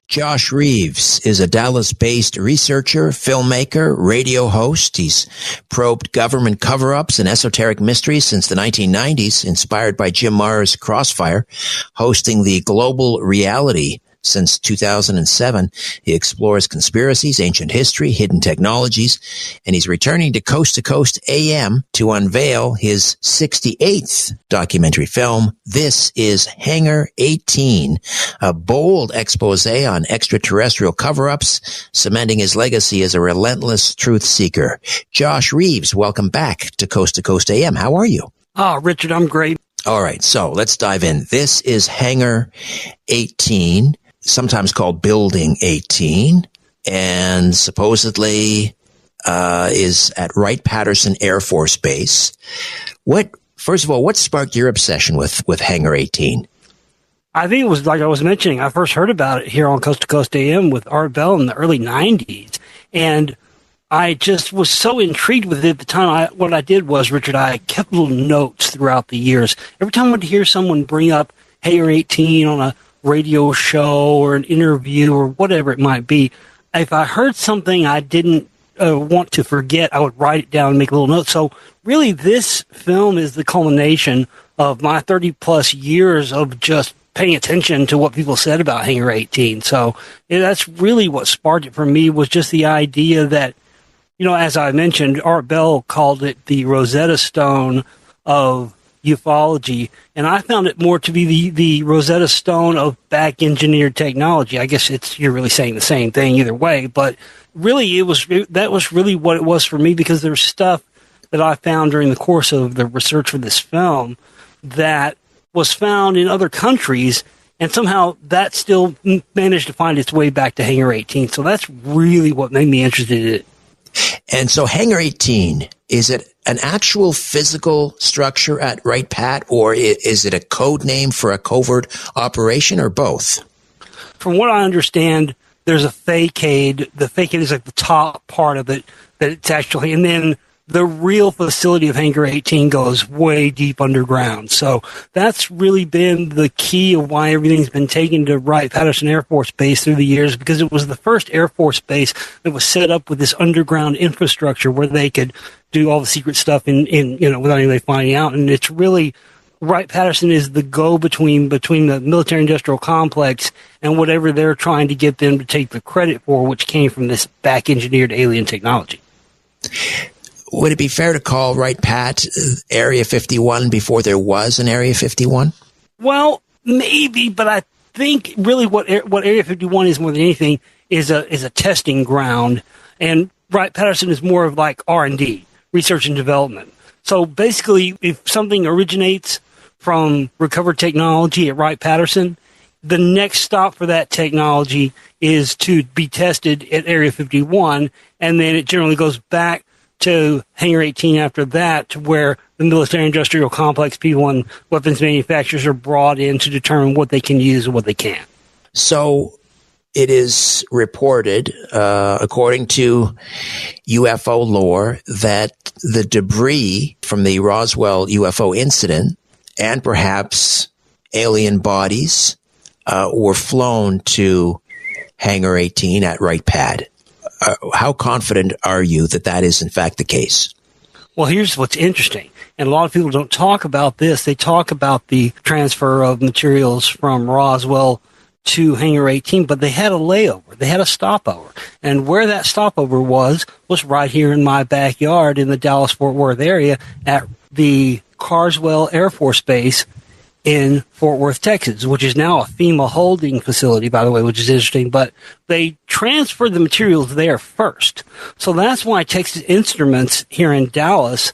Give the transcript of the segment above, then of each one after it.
Josh Reeves is a Dallas-based researcher, filmmaker, radio host. He's probed government cover-ups and esoteric mysteries since the 1990s, inspired by Jim Marr's Crossfire, hosting the Global Reality since 2007. He explores conspiracies, ancient history, hidden technologies, and he's returning to Coast AM to unveil his 68th documentary film. This is Hangar 18, a bold expose on extraterrestrial cover-ups, cementing his legacy as a relentless truth seeker. Josh Reeves, welcome back to Coast AM. How are you? Oh, Richard, I'm great. All right, so let's dive in. This is Hangar 18. Sometimes called Building 18, and supposedly is at Wright-Patterson Air Force Base. First of all, what sparked your obsession with Hangar 18? I think it was like I was mentioning, I first heard about it here on Coast to Coast AM with Art Bell in the early 90s, and I just was so intrigued with it at the time. What I did was, Richard, I kept little notes throughout the years. Every time I would hear someone bring up Hangar 18 on a radio show or an interview or whatever it might be, if I heard something I didn't want to forget, I would write it down and make a little note. So really, this film is the culmination of my 30-plus years of just paying attention to what people said about Hangar 18. So that's really what sparked it for me, was just the idea that, you know, as I mentioned, Art Bell called it the Rosetta Stone of ufology, and I found it more to be the Rosetta Stone of back-engineered technology. I guess you're really saying the same thing either way, but really that was really what it was for me, because there's stuff that I found during the course of the research for this film that was found in other countries, and somehow that still managed to find its way back to Hangar 18. So that's really what made me interested in it. And so Hangar 18, is it an actual physical structure at Wright-Pat, or is it a code name for a covert operation, or both? From what I understand, there's a facade. The facade is like the top part of it that it's actually, and then the real facility of Hangar 18 goes way deep underground. So that's really been the key of why everything's been taken to Wright-Patterson Air Force Base through the years, because it was the first Air Force base that was set up with this underground infrastructure where they could do all the secret stuff in without anybody finding out. And it's really, Wright-Patterson is the go-between between the military-industrial complex and whatever they're trying to get them to take the credit for, which came from this back-engineered alien technology. Would it be fair to call Wright-Pat Area 51 before there was an Area 51? Well, maybe, but I think really what Area 51 is more than anything is a testing ground, and Wright-Patterson is more of like R&D, research and development. So basically, if something originates from recovered technology at Wright-Patterson, the next stop for that technology is to be tested at Area 51, and then it generally goes back to Hangar 18 after that, to where the military-industrial complex people and weapons manufacturers are brought in to determine what they can use and what they can't. So it is reported, according to UFO lore, that the debris from the Roswell UFO incident and perhaps alien bodies were flown to Hangar 18 at Wright-Pat. How confident are you that that is in fact the case? Well, here's what's interesting, and a lot of people don't talk about this. They talk about the transfer of materials from Roswell to Hangar 18, but they had a layover. They had a stopover. And where that stopover was right here in my backyard in the Dallas-Fort Worth area at the Carswell Air Force Base in Fort Worth, Texas, which is now a FEMA holding facility, by the way, which is interesting. But they transferred the materials there first. So that's why Texas Instruments here in Dallas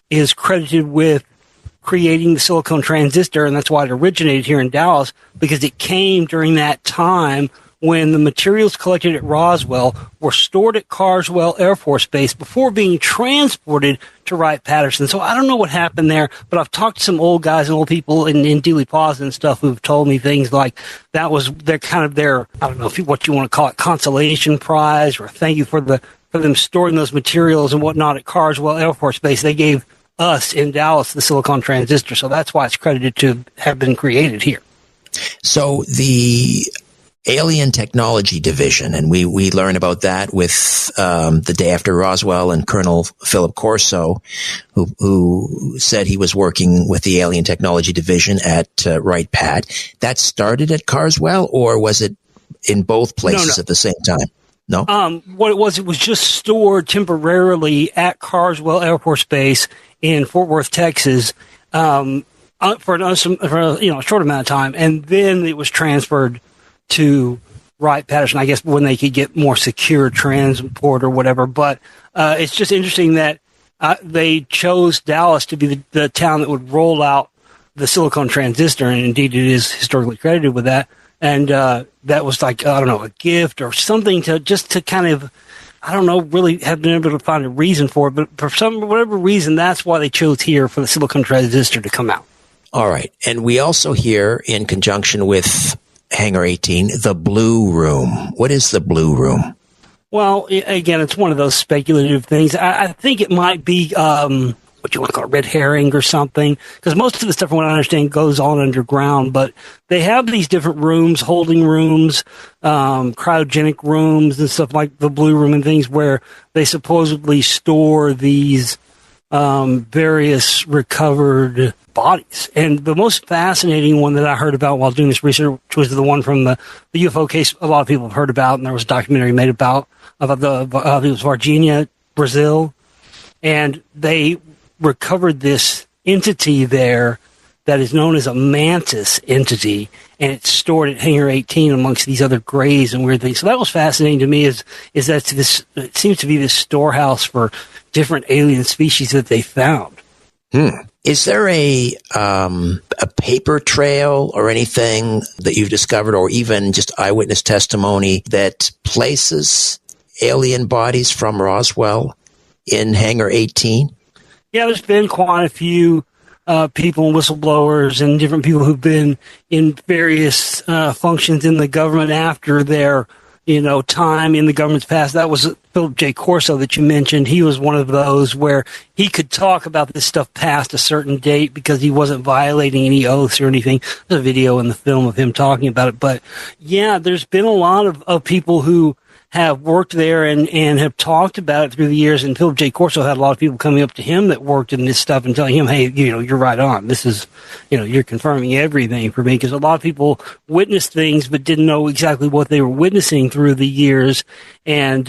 is credited with creating the silicon transistor, and that's why it originated here in Dallas, because it came during that time when the materials collected at Roswell were stored at Carswell Air Force Base before being transported to Wright-Patterson. So I don't know what happened there, but I've talked to some old guys and old people in Dealey Plaza and stuff who've told me things like that was their kind of their, I don't know what you want to call it, consolation prize, or thank you for them storing those materials and whatnot at Carswell Air Force Base. They gave us in Dallas the silicon transistor, so that's why it's credited to have been created here. So the Alien Technology Division, and we learn about that with the day after Roswell and Colonel Philip Corso, who said he was working with the Alien Technology Division at Wright Pat. That started at Carswell, or was it in both places at the same time? No? What it was just stored temporarily at Carswell Air Force Base in Fort Worth, Texas, for a short amount of time, and then it was transferred to Wright-Patterson, I guess, when they could get more secure transport or whatever. But it's just interesting that they chose Dallas to be the town that would roll out the silicon transistor, and indeed it is historically credited with that. And that was like, I don't know, a gift or something to kind of, I don't know, really have been able to find a reason for it. But for whatever reason, that's why they chose here for the silicon transistor to come out. All right. And we also hear, in conjunction with Hangar 18, the Blue Room. What is the Blue Room? Well, again, it's one of those speculative things. I think it might be what you want to call a red herring or something, because most of the stuff, from what I understand, goes on underground. But they have these different rooms, holding rooms, cryogenic rooms, and stuff like the Blue Room and things, where they supposedly store these various recovered bodies. And the most fascinating one that I heard about while doing this research was the one from the UFO case a lot of people have heard about, and there was a documentary made about it was Varginha, Brazil, and they recovered this entity there that is known as a mantis entity, and it's stored at Hangar 18 amongst these other grays and weird things. So that was fascinating to me, is that this, it seems to be this storehouse for different alien species that they found. Is there a paper trail or anything that you've discovered, or even just eyewitness testimony that places alien bodies from Roswell in Hangar 18? Yeah, there's been quite a few people and whistleblowers and different people who've been in various functions in the government after their time in the government's past. That was Philip J. Corso that you mentioned. He was one of those where he could talk about this stuff past a certain date because he wasn't violating any oaths or anything. There's a video in the film of him talking about it. But yeah, there's been a lot of people who have worked there and have talked about it through the years. And Philip J. Corso had a lot of people coming up to him that worked in this stuff and telling him, hey, you're right on. This is, you're confirming everything for me. Because a lot of people witnessed things but didn't know exactly what they were witnessing through the years. And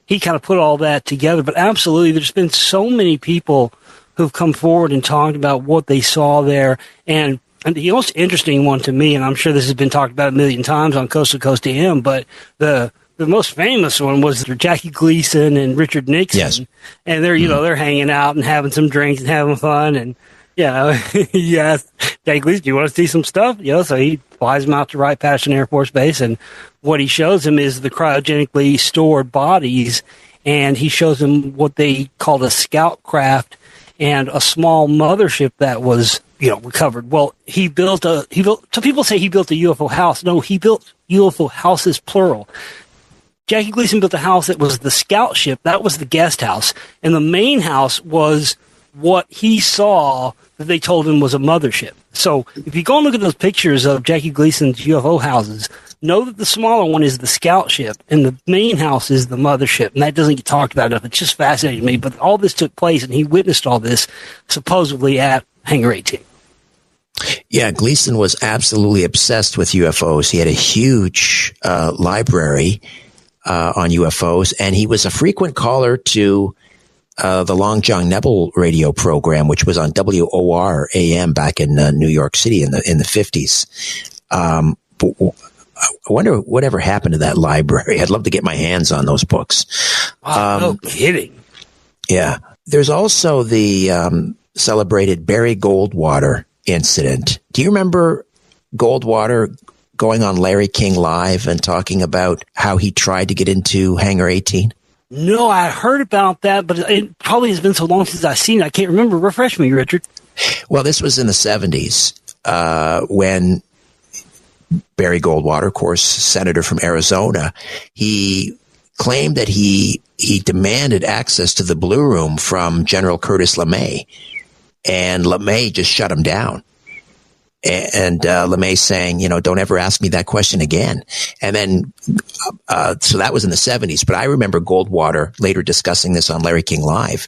he kind of put all that together. But absolutely, there's been so many people who've come forward and talked about what they saw there. And the most interesting one to me, and I'm sure this has been talked about a million times on Coast to Coast AM, but the most famous one was Jackie Gleason and Richard Nixon. Yes. And they're, they're hanging out and having some drinks and having fun. And, he asked Jackie Gleason, do you want to see some stuff? So he flies him out to Wright-Patterson Air Force Base. And what he shows him is the cryogenically stored bodies. And he shows him what they called a scout craft and a small mothership that was, recovered. Well, some people say he built a UFO house. No, he built UFO houses, plural. Jackie Gleason built a house that was the scout ship. That was the guest house. And the main house was what he saw that they told him was a mothership. So if you go and look at those pictures of Jackie Gleason's UFO houses, know that the smaller one is the scout ship and the main house is the mothership. And that doesn't get talked about enough. It's just fascinating to me. But all this took place, and he witnessed all this supposedly at Hangar 18. Yeah, Gleason was absolutely obsessed with UFOs. He had a huge library on UFOs, and he was a frequent caller to the Long John Nebel radio program, which was on WOR AM back in New York City in the 50s. I wonder whatever happened to that library. I'd love to get my hands on those books. Wow, no kidding. Yeah. There's also the celebrated Barry Goldwater incident. Do you remember Goldwater going on Larry King Live and talking about how he tried to get into Hangar 18? No, I heard about that, but it probably has been so long since I've seen it. I can't remember. Refresh me, Richard. Well, this was in the 70s when Barry Goldwater, of course, senator from Arizona, he claimed that he demanded access to the Blue Room from General Curtis LeMay, and LeMay just shut him down. and LeMay saying, don't ever ask me that question again. And then, so that was in the 70s. But I remember Goldwater later discussing this on Larry King Live,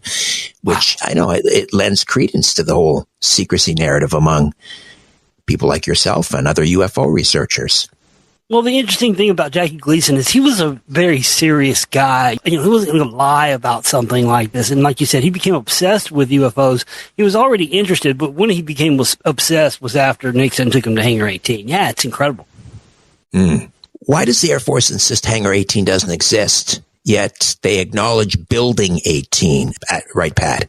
which I know it lends credence to the whole secrecy narrative among people like yourself and other UFO researchers. Well, the interesting thing about Jackie Gleason is he was a very serious guy. He wasn't going to lie about something like this. And like you said, he became obsessed with UFOs. He was already interested, but when he became obsessed was after Nixon took him to Hangar 18. Yeah, it's incredible. Why does the Air Force insist Hangar 18 doesn't exist, yet they acknowledge Building 18? Right, Pat?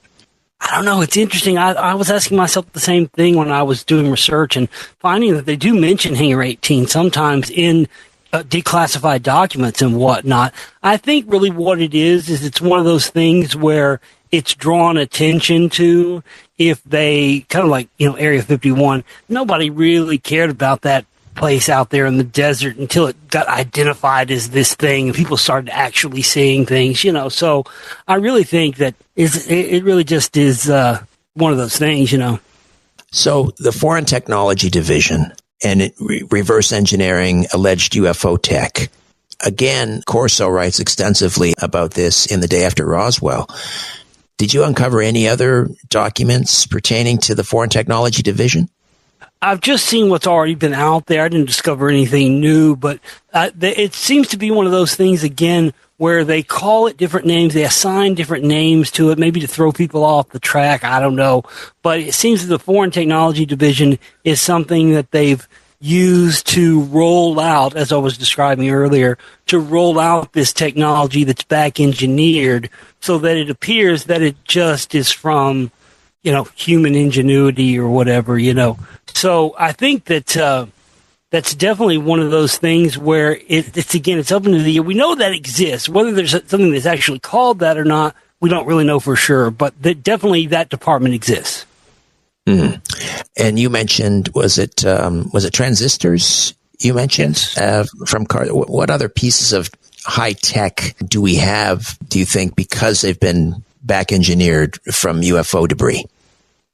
I don't know. It's interesting. I was asking myself the same thing when I was doing research and finding that they do mention Hangar 18 sometimes in declassified documents and whatnot. I think really what it is it's one of those things where it's drawn attention to. If they kind of like, Area 51, nobody really cared about that place out there in the desert until it got identified as this thing and people started actually seeing things, so I really think that it really just is one of those things, So the Foreign Technology Division and reverse engineering alleged UFO tech. Again, Corso writes extensively about this in The Day After Roswell. Did you uncover any other documents pertaining to the Foreign Technology Division? I've just seen what's already been out there. I didn't discover anything new, but it seems to be one of those things, again, where they call it different names. They assign different names to it, maybe to throw people off the track. I don't know. But it seems that the Foreign Technology Division is something that they've used to roll out, as I was describing earlier, to roll out this technology that's back engineered so that it appears that it just is from human ingenuity or whatever, So I think that that's definitely one of those things where it's open to we know that exists. Whether there's something that's actually called that or not, we don't really know for sure. But definitely that department exists. And you mentioned, was it transistors? You mentioned from car. What other pieces of high tech do we have? Do you think because they've been back engineered from UFO debris?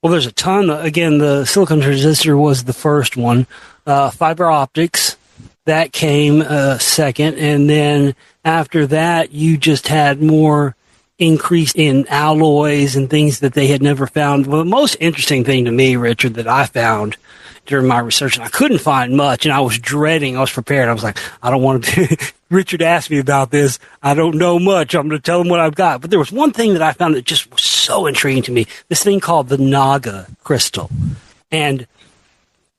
Well, there's a ton. Again, the silicon transistor was the first one. Fiber optics, that came second. And then after that, you just had more increase in alloys and things that they had never found. Well, the most interesting thing to me, Richard, that I found during my research, and I couldn't find much, and I was prepared. I was like, I don't want to Richard asked me about this. I don't know much. I'm going to tell him what I've got. But there was one thing that I found that just was so intriguing to me, this thing called the Naga crystal. And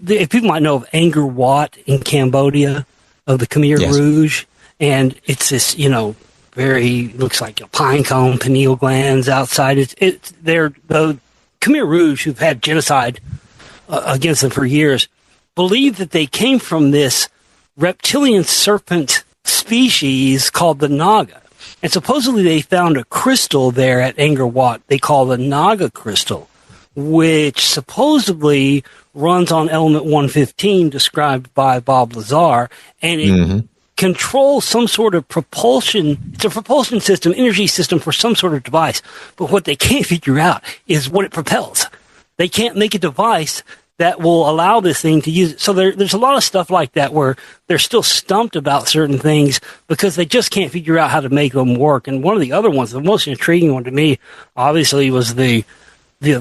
if people might know of Angkor Wat in Cambodia, of the Khmer Rouge, and it's this, very, looks like a pine cone, pineal glands outside. They're the Khmer Rouge, who've had genocide against them for years, believe that they came from this reptilian serpent species called the Naga. And supposedly they found a crystal there at Angkor Wat they call the Naga crystal, which supposedly runs on element 115 described by Bob Lazar, and it controls some sort of propulsion. It's a propulsion system, energy system for some sort of device. But what they can't figure out is what it propels. They can't make a device that will allow this thing to use it. So there's a lot of stuff like that where they're still stumped about certain things because they just can't figure out how to make them work. And one of the other ones, the most intriguing one to me, obviously, was the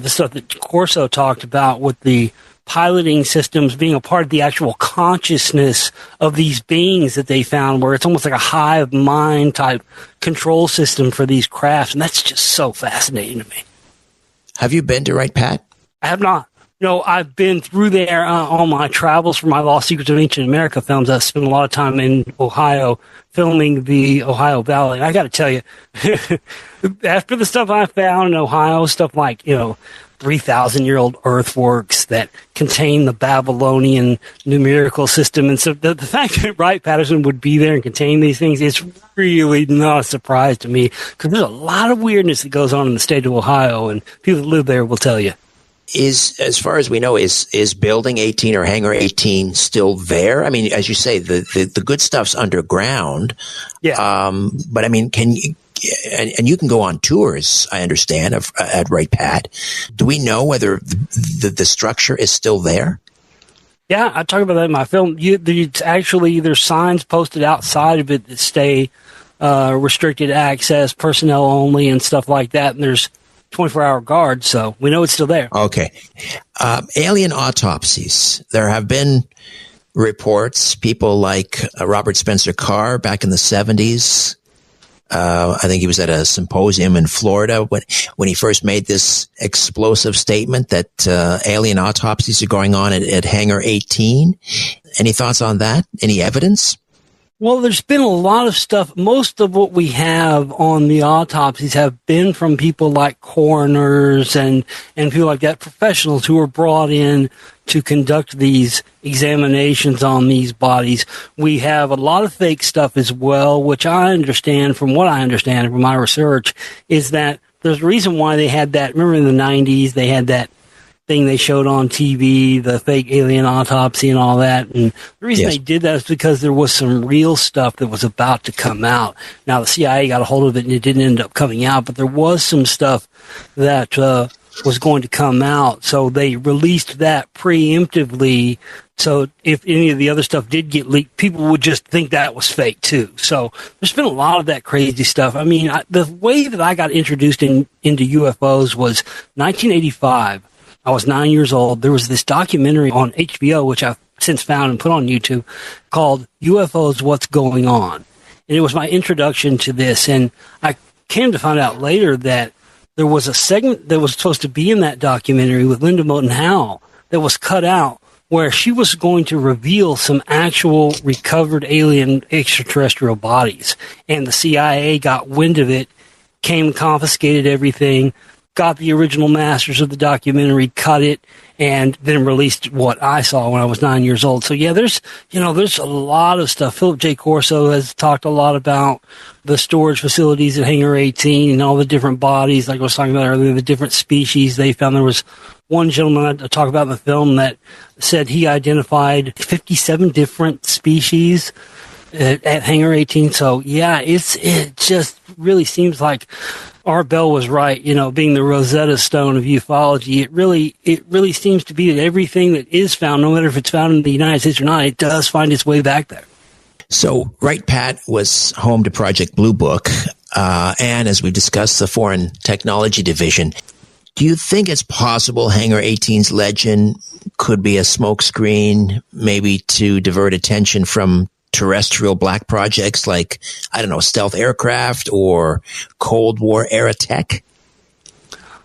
stuff that Corso talked about with the piloting systems being a part of the actual consciousness of these beings that they found, where it's almost like a hive mind type control system for these crafts. And that's just so fascinating to me. Have you been to Wright Pat? I have not. I've been through there on my travels for my Lost Secrets of Ancient America films. I spent a lot of time in Ohio filming the Ohio Valley. And I got to tell you, after the stuff I found in Ohio, stuff like, 3,000-year-old earthworks that contain the Babylonian numerical system. And so the fact that Wright-Patterson would be there and contain these things is really not a surprise to me, because there's a lot of weirdness that goes on in the state of Ohio, and people that live there will tell you. As far as we know, is Building 18 or Hangar 18 still there? I mean, as you say, the good stuff's underground. Yeah. But I mean, can you, and you can go on tours, I understand, at Wright Pat. Do we know whether the structure is still there? Yeah, I talk about that in my film. It's actually, there's signs posted outside of it that stay restricted access, personnel only, and stuff like that. And there's 24-hour guards, so we know it's still there. Okay. Alien autopsies. There have been reports, people like Robert Spencer Carr back in the 70s. I think he was at a symposium in Florida when he first made this explosive statement that alien autopsies are going on at Hangar 18. Any thoughts on that? Any evidence? Well, there's been a lot of stuff. Most of what we have on the autopsies have been from people like coroners and people like that, professionals who were brought in to conduct these examinations on these bodies. We have a lot of fake stuff as well, which I understand from what I understand from my research is that there's a reason why they had that. Remember in the 90s, they had that thing they showed on TV, the fake alien autopsy and all that. And the reason they did that is because there was some real stuff that was about to come out. Now, the CIA got a hold of it and it didn't end up coming out, but there was some stuff that was going to come out. So they released that preemptively. So if any of the other stuff did get leaked, people would just think that was fake too. So there's been a lot of that crazy stuff. I mean, the way that I got introduced into UFOs was 1985. I was 9 years old. There was this documentary on HBO, which I've since found and put on YouTube, called UFOs, What's Going On? And it was my introduction to this. And I came to find out later that there was a segment that was supposed to be in that documentary with Linda Moulton Howe that was cut out where she was going to reveal some actual recovered alien extraterrestrial bodies. And the CIA got wind of it, came and confiscated everything, got the original masters of the documentary, cut it, and then released what I saw when I was 9 years old. So yeah, there's a lot of stuff. Philip J. Corso has talked a lot about the storage facilities at Hangar 18 and all the different bodies, like I was talking about earlier, the different species they found. There was one gentleman I talk about in the film that said he identified 57 different species at Hangar 18. So yeah, it just really seems like Art Bell was right, being the Rosetta Stone of ufology. It really seems to be that everything that is found, no matter if it's found in the United States or not, it does find its way back there. So Wright Pat was home to Project Blue Book, and as we discussed, the Foreign Technology Division. Do you think it's possible Hangar 18's legend could be a smokescreen, maybe to divert attention from terrestrial black projects like, I don't know, stealth aircraft or Cold War era tech?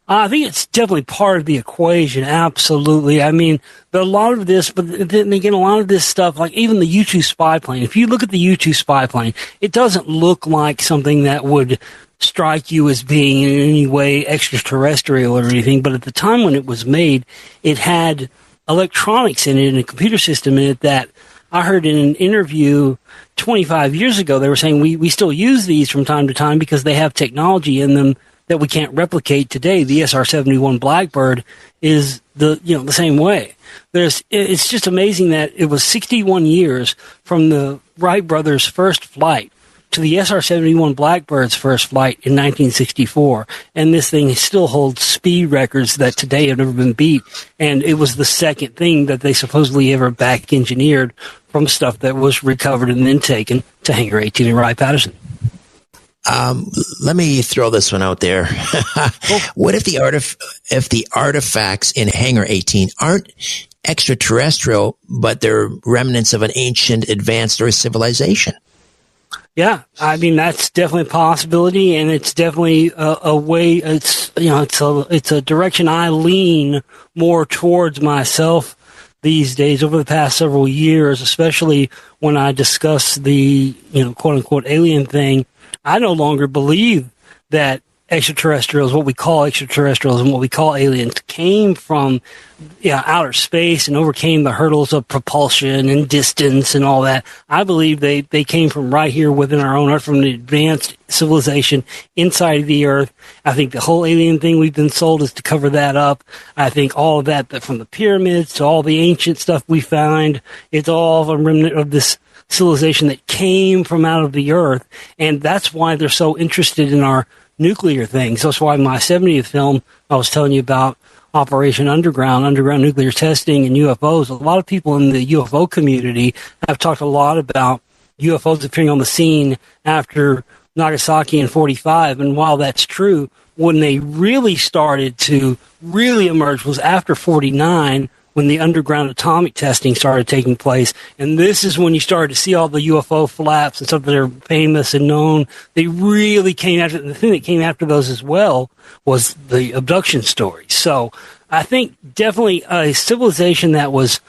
I think it's definitely part of the equation. Absolutely. I mean, a lot of this, but then again, a lot of this stuff, like even the U-2 spy plane, if you look at the U-2 spy plane, it doesn't look like something that would strike you as being in any way extraterrestrial or anything. But at the time when it was made, it had electronics in it and a computer system in it that I heard in an interview 25 years ago, they were saying we still use these from time to time because they have technology in them that we can't replicate today. The SR-71 Blackbird is the same way. It's just amazing that it was 61 years from the Wright brothers' first flight to the SR-71 Blackbird's first flight in 1964, and this thing still holds speed records that today have never been beat, and it was the second thing that they supposedly ever back-engineered from stuff that was recovered and then taken to Hangar 18 in Wright-Patterson. Let me throw this one out there. What if the artifacts in Hangar 18 aren't extraterrestrial, but they're remnants of an ancient advanced Earth civilization? Yeah, I mean that's definitely a possibility, and it's definitely a way. It's a direction I lean more towards myself these days over the past several years, especially when I discuss the quote unquote alien thing. I no longer believe that extraterrestrials, what we call extraterrestrials and what we call aliens, came from outer space and overcame the hurdles of propulsion and distance and all that. I believe they came from right here within our own Earth, from an advanced civilization inside of the Earth. I think the whole alien thing we've been sold is to cover that up. I think all of that from the pyramids to all the ancient stuff we find, it's all a remnant of this civilization that came from out of the Earth. And that's why they're so interested in our nuclear things. That's why my 70th film I was telling you about Operation underground nuclear testing and UFOs. A lot of people in the UFO community have talked a lot about UFOs appearing on the scene after Nagasaki in 45. And while that's true, when they really started to really emerge was after 49, when the underground atomic testing started taking place. And this is when you started to see all the UFO flaps and stuff that are famous and known. They really came after, the thing that came after those as well was the abduction stories. So I think definitely a civilization that was,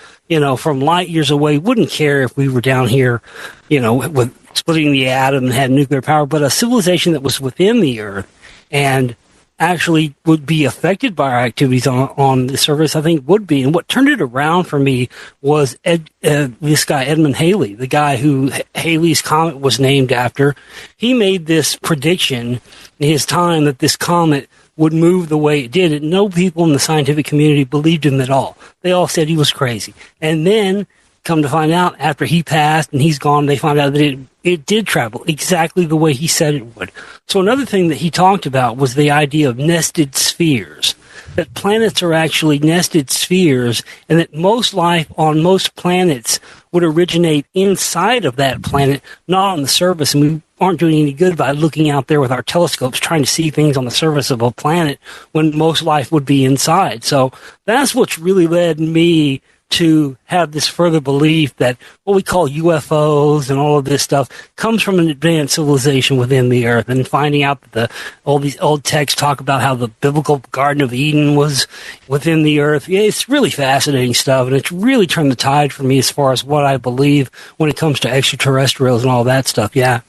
from light years away wouldn't care if we were down here, with splitting the atom and had nuclear power, but a civilization that was within the Earth and actually would be affected by our activities on the surface, I think would be. And what turned it around for me was this guy, Edmund Halley, the guy who Halley's Comet was named after. He made this prediction in his time that this comet would move the way it did. And no people in the scientific community believed him at all. They all said he was crazy. And then, come to find out, after he passed and he's gone, they found out that it did travel exactly the way he said it would. So another thing that he talked about was the idea of nested spheres, that planets are actually nested spheres, and that most life on most planets would originate inside of that planet, not on the surface. And we aren't doing any good by looking out there with our telescopes trying to see things on the surface of a planet when most life would be inside. So that's what's really led me to have this further belief that what we call UFOs and all of this stuff comes from an advanced civilization within the Earth, and finding out that all these old texts talk about how the biblical Garden of Eden was within the Earth. Yeah, it's really fascinating stuff, and it's really turned the tide for me as far as what I believe when it comes to extraterrestrials and all that stuff. Yeah.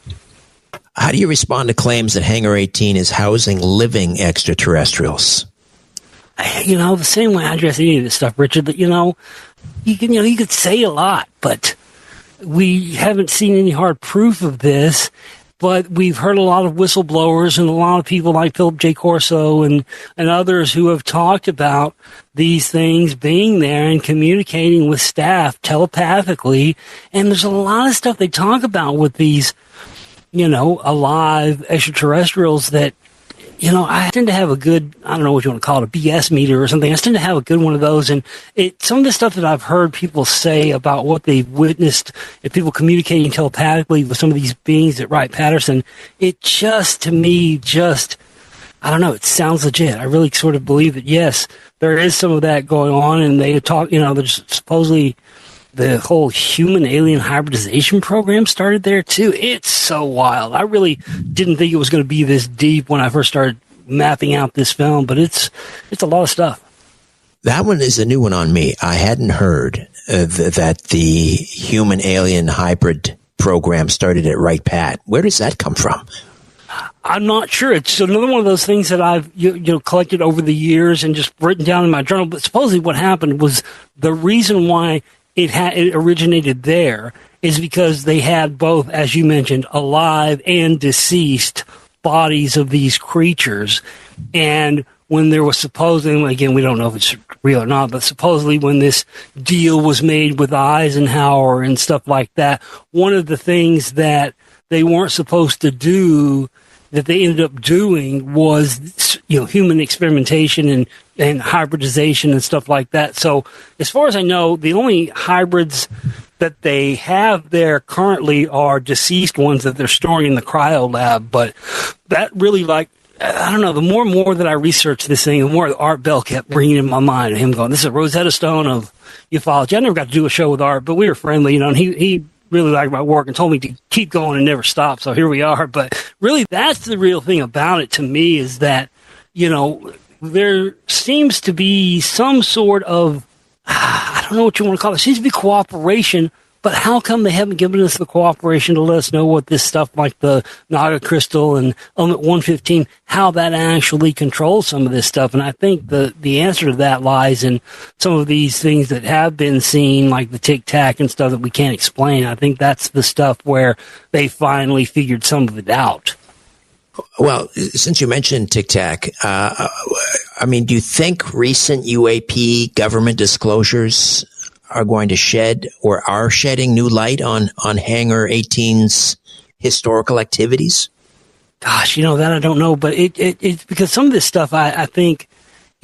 How do you respond to claims that Hangar 18 is housing living extraterrestrials? The same way I address any of this stuff, Richard, that, you could say a lot, but we haven't seen any hard proof of this. But we've heard a lot of whistleblowers and a lot of people like Philip J. Corso and others who have talked about these things being there and communicating with staff telepathically. And there's a lot of stuff they talk about with these, alive extraterrestrials that, I tend to have a good, I don't know what you want to call it, a BS meter or something. I tend to have a good one of those. And some of the stuff that I've heard people say about what they've witnessed and people communicating telepathically with some of these beings at Wright-Patterson, it just, to me, I don't know, it sounds legit. I really sort of believe that, yes, there is some of that going on. And they talk, there's supposedly the whole human alien hybridization program started there too. It's so wild. I really didn't think it was going to be this deep when I first started mapping out this film, but it's a lot of stuff. That one is a new one on me. I hadn't heard that the human alien hybrid program started at Wright-Pat. Where does that come from? I'm not sure. It's another one of those things that I've collected over the years and just written down in my journal. But supposedly what happened was the reason why it originated there is because they had both, as you mentioned, alive and deceased bodies of these creatures. And when there was supposedly, again, we don't know if it's real or not, but supposedly when this deal was made with Eisenhower and stuff like that, one of the things that they weren't supposed to do that they ended up doing was, human experimentation and hybridization and stuff like that. So as far as I know, the only hybrids that they have there currently are deceased ones that they're storing in the cryo lab. But that really, I don't know, the more and more that I researched this thing, the more Art Bell kept bringing in my mind, him going, this is a Rosetta Stone of ufology. I never got to do a show with Art, but we were friendly, and he really liked my work and told me to keep going and never stop. So here we are. But really, that's the real thing about it to me, is that, there seems to be some sort of, I don't know what you want to call it. There seems to be cooperation, but how come they haven't given us the cooperation to let us know what this stuff like the Naga crystal and element 115, how that actually controls some of this stuff? And I think the answer to that lies in some of these things that have been seen, like the Tic Tac and stuff that we can't explain. I think that's the stuff where they finally figured some of it out. Well, since you mentioned Tic Tac, do you think recent UAP government disclosures are going to shed or are shedding new light on Hangar 18's historical activities? Gosh, that I don't know, but it's because some of this stuff I think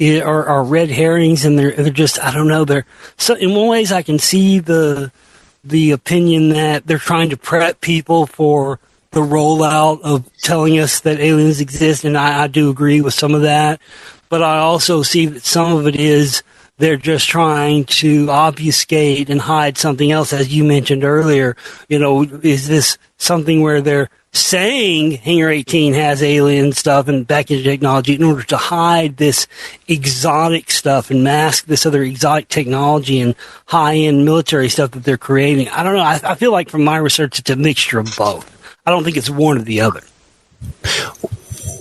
are red herrings, and they're just, I don't know. They're so in one ways I can see the opinion that they're trying to prep people for the rollout of telling us that aliens exist, and I do agree with some of that. But I also see that some of it is they're just trying to obfuscate and hide something else, as you mentioned earlier. Is this something where they're saying Hangar 18 has alien stuff and back-end technology in order to hide this exotic stuff and mask this other exotic technology and high-end military stuff that they're creating? I don't know. I feel like from my research, it's a mixture of both. I don't think it's one or the other.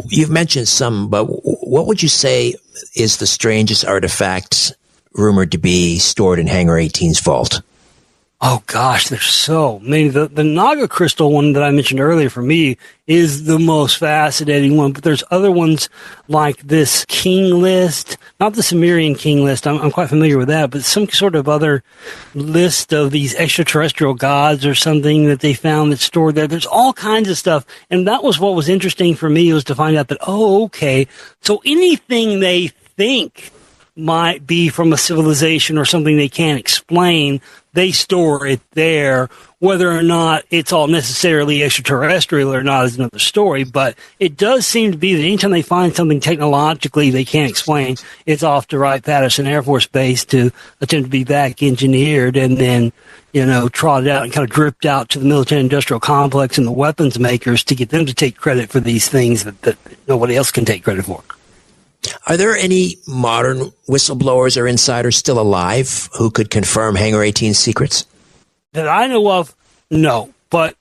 You've mentioned some, but what would you say is the strangest artifact rumored to be stored in Hangar 18's vault? Oh gosh, there's so many. The Naga crystal one that I mentioned earlier for me is the most fascinating one, but there's other ones like this king list, not the Sumerian king list. I'm quite familiar with that, but some sort of other list of these extraterrestrial gods or something that they found that's stored there. There's all kinds of stuff. And that was what was interesting for me, was to find out that, okay, so anything they think might be from a civilization or something they can't explain, they store it there. Whether or not it's all necessarily extraterrestrial or not is another story, but it does seem to be that anytime they find something technologically they can't explain, it's off to Wright-Patterson Air Force Base to attempt to be back engineered and then, trotted out and kind of dripped out to the military-industrial complex and the weapons makers to get them to take credit for these things that nobody else can take credit for. Are there any modern whistleblowers or insiders still alive who could confirm Hangar 18's secrets? That I know of, no, but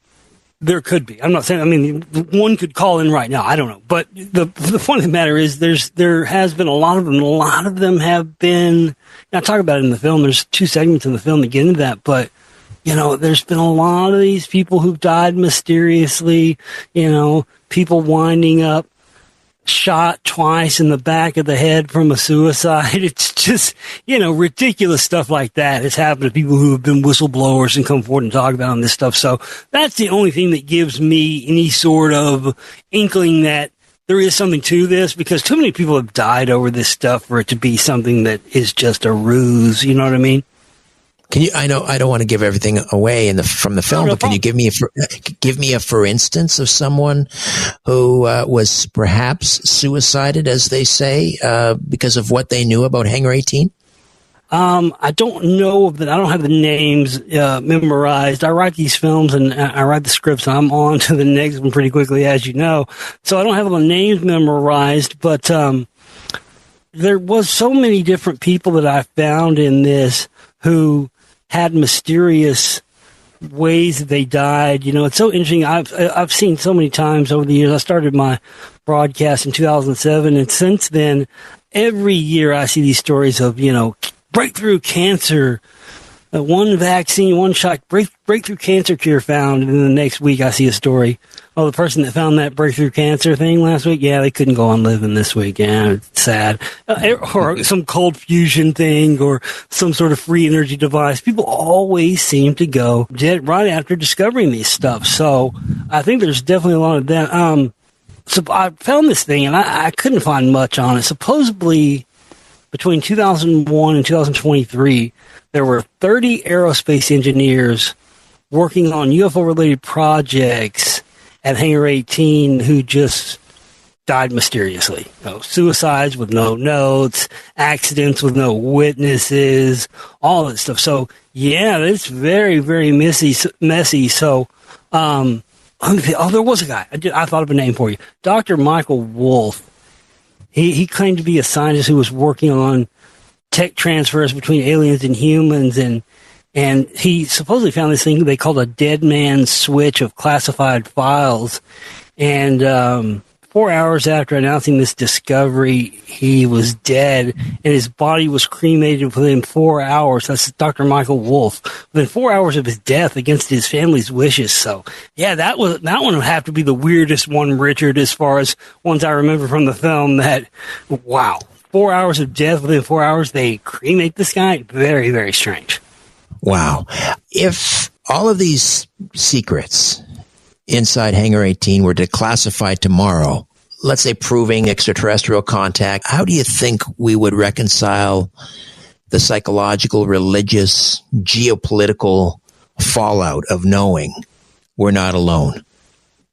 there could be. I'm not saying, one could call in right now. I don't know. But the point of the matter is there has been a lot of them. A lot of them have been, I talk about it in the film. There's 2 segments in the film that get into that, but there's been a lot of these people who've died mysteriously, people winding up shot twice in the back of the head from a suicide. It's just, ridiculous stuff like that has happened to people who have been whistleblowers and come forward and talk about this stuff. So that's the only thing that gives me any sort of inkling that there is something to this, because too many people have died over this stuff for it to be something that is just a ruse. You know what I mean? Can you? I know I don't want to give everything away from the film, but can you give me a for instance of someone who was perhaps suicided, as they say, because of what they knew about Hangar 18? I don't know that. I don't have the names memorized. I write these films and I write the scripts, and I'm on to the next one pretty quickly, as you know. So I don't have the names memorized, but there was so many different people that I found in this who had mysterious ways that they died. It's so interesting. I've seen so many times over the years. I started my broadcast in 2007, and since then, every year I see these stories of, breakthrough cancer, one vaccine, one shot, breakthrough cancer cure found, and then the next week I see a story. Oh, the person that found that breakthrough cancer thing last week, yeah, they couldn't go on living this week. Yeah, it's sad. Or some cold fusion thing or some sort of free energy device. People always seem to go dead right after discovering these stuff. So I think there's definitely a lot of that. So I found this thing, and I couldn't find much on it. Supposedly, between 2001 and 2023, there were 30 aerospace engineers working on UFO-related projects at Hangar 18 who just died mysteriously. Suicides with no notes, accidents with no witnesses, all that stuff. So, yeah, it's very, very messy. So, there was a guy. I thought of a name for you. Dr. Michael Wolff. He claimed to be a scientist who was working on tech transfers between aliens and humans, and he supposedly found this thing they called a dead man's switch of classified files. And 4 hours after announcing this discovery, he was dead, and his body was cremated within 4 hours. That's Dr. Michael Wolff. Within 4 hours of his death, against his family's wishes. So, yeah, that one would have to be the weirdest one, Richard, as far as ones I remember from the film. That, wow, 4 hours of death within 4 hours, they cremate this guy. Very, very strange. Wow. If all of these secrets inside Hangar 18 were declassified tomorrow, let's say, proving extraterrestrial contact, how do you think we would reconcile the psychological, religious, geopolitical fallout of knowing we're not alone?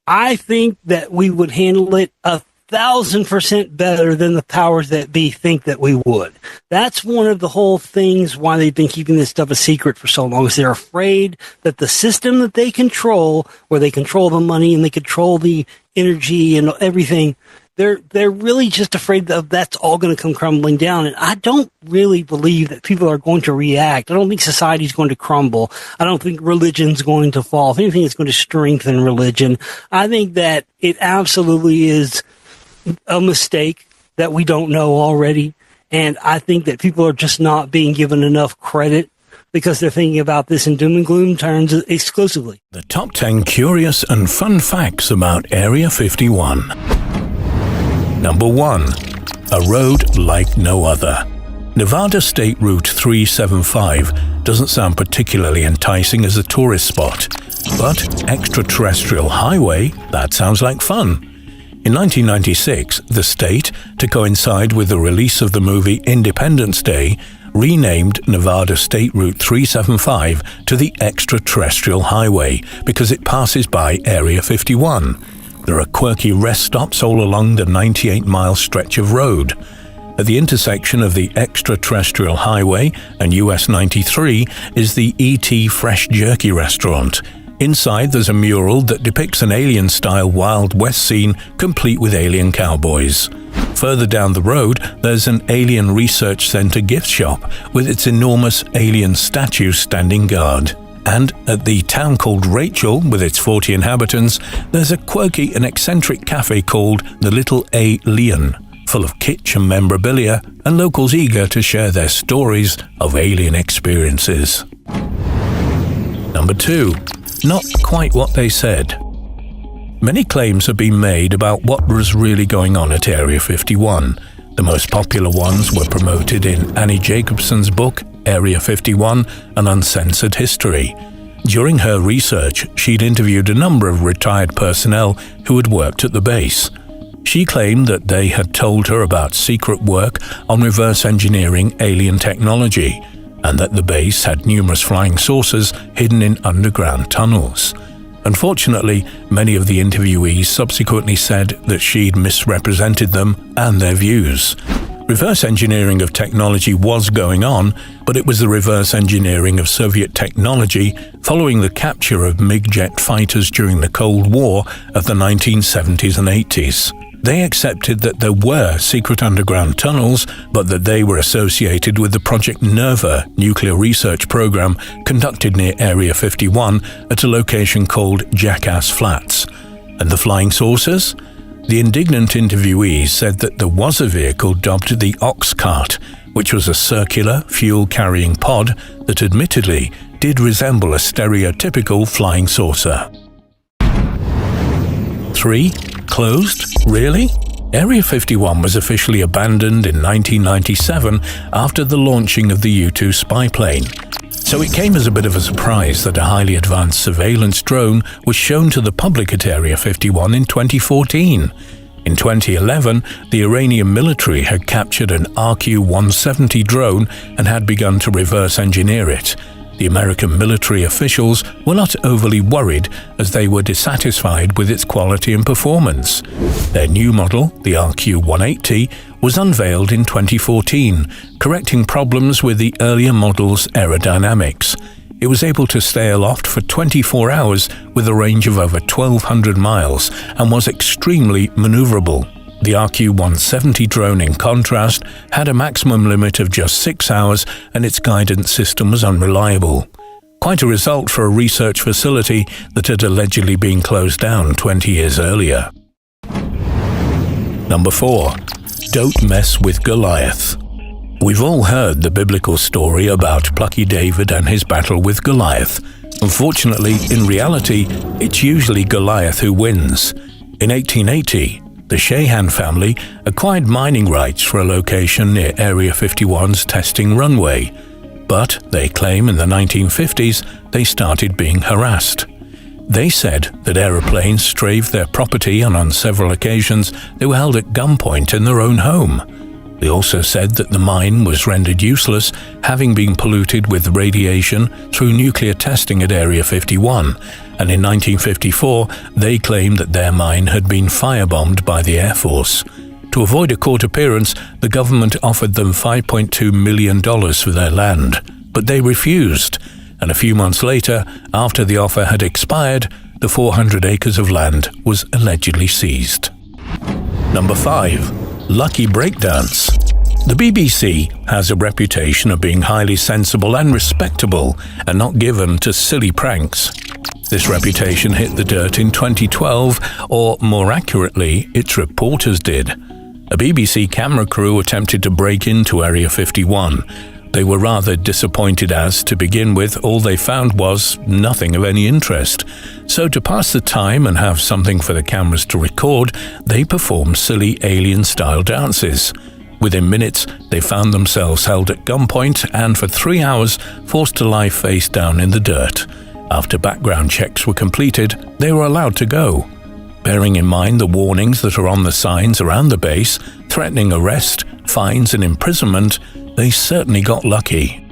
I think that we would handle it 1,000% better than the powers that be think that we would. That's one of the whole things why they've been keeping this stuff a secret for so long, is they're afraid that the system that they control, where they control the money and they control the energy and everything, they're really just afraid that that's all going to come crumbling down. And I don't really believe that people are going to react. I don't think society's going to crumble. I don't think religion's going to fall. If anything, it's going to strengthen religion. I think that it absolutely is a mistake that we don't know already. And I think that people are just not being given enough credit because they're thinking about this in doom and gloom terms exclusively. The top 10 curious and fun facts about Area 51. Number 1. A road like no other. Nevada State Route 375 doesn't sound particularly enticing as a tourist spot, but extraterrestrial highway, that sounds like fun. In 1996, the state, to coincide with the release of the movie Independence Day, renamed Nevada State Route 375 to the Extraterrestrial Highway because it passes by Area 51. There are quirky rest stops all along the 98-mile stretch of road. At the intersection of the Extraterrestrial Highway and US 93 is the E.T. Fresh Jerky restaurant. Inside, there's a mural that depicts an alien-style Wild West scene complete with alien cowboys. Further down the road, there's an Alien Research Center gift shop with its enormous alien statue standing guard. And at the town called Rachel, with its 40 inhabitants, there's a quirky and eccentric cafe called the Little A Leon, full of kitsch and memorabilia, and locals eager to share their stories of alien experiences. Number 2. Not quite what they said. Many claims have been made about what was really going on at Area 51. The most popular ones were promoted in Annie Jacobson's book, Area 51, An Uncensored History. During her research, she'd interviewed a number of retired personnel who had worked at the base. She claimed that they had told her about secret work on reverse engineering alien technology, and that the base had numerous flying saucers hidden in underground tunnels. Unfortunately, many of the interviewees subsequently said that she'd misrepresented them and their views. Reverse engineering of technology was going on, but it was the reverse engineering of Soviet technology following the capture of MiG jet fighters during the Cold War of the 1970s and 80s. They accepted that there were secret underground tunnels, but that they were associated with the Project Nerva nuclear research program conducted near Area 51 at a location called Jackass Flats. And the flying saucers? The indignant interviewees said that there was a vehicle dubbed the Ox Cart, which was a circular, fuel-carrying pod that admittedly did resemble a stereotypical flying saucer. 3. Closed? Really? Area 51 was officially abandoned in 1997 after the launching of the U-2 spy plane. So it came as a bit of a surprise that a highly advanced surveillance drone was shown to the public at Area 51 in 2014. In 2011, the Iranian military had captured an RQ-170 drone and had begun to reverse engineer it. The American military officials were not overly worried as they were dissatisfied with its quality and performance. Their new model, the RQ-180, was unveiled in 2014, correcting problems with the earlier model's aerodynamics. It was able to stay aloft for 24 hours with a range of over 1,200 miles and was extremely maneuverable. The RQ-170 drone, in contrast, had a maximum limit of just 6 hours and its guidance system was unreliable. Quite a result for a research facility that had allegedly been closed down 20 years earlier. Number 4. Don't mess with Goliath. We've all heard the biblical story about plucky David and his battle with Goliath. Unfortunately, in reality, it's usually Goliath who wins. In 1880, the Shahan family acquired mining rights for a location near Area 51's testing runway. But, they claim in the 1950s, they started being harassed. They said that aeroplanes strafed their property, and on several occasions they were held at gunpoint in their own home. They also said that the mine was rendered useless, having been polluted with radiation through nuclear testing at Area 51, and in 1954 they claimed that their mine had been firebombed by the Air Force. To avoid a court appearance, the government offered them $5.2 million for their land, but they refused, and a few months later, after the offer had expired, the 400 acres of land was allegedly seized. Number 5. Lucky Breakdance. The BBC has a reputation of being highly sensible and respectable and not given to silly pranks. This reputation hit the dirt in 2012, or more accurately, its reporters did. A BBC camera crew attempted to break into Area 51. They were rather disappointed as, to begin with, all they found was nothing of any interest. So to pass the time and have something for the cameras to record, they performed silly alien-style dances. Within minutes, they found themselves held at gunpoint and for 3 hours forced to lie face down in the dirt. After background checks were completed, they were allowed to go. Bearing in mind the warnings that are on the signs around the base, threatening arrest, fines and imprisonment, they certainly got lucky.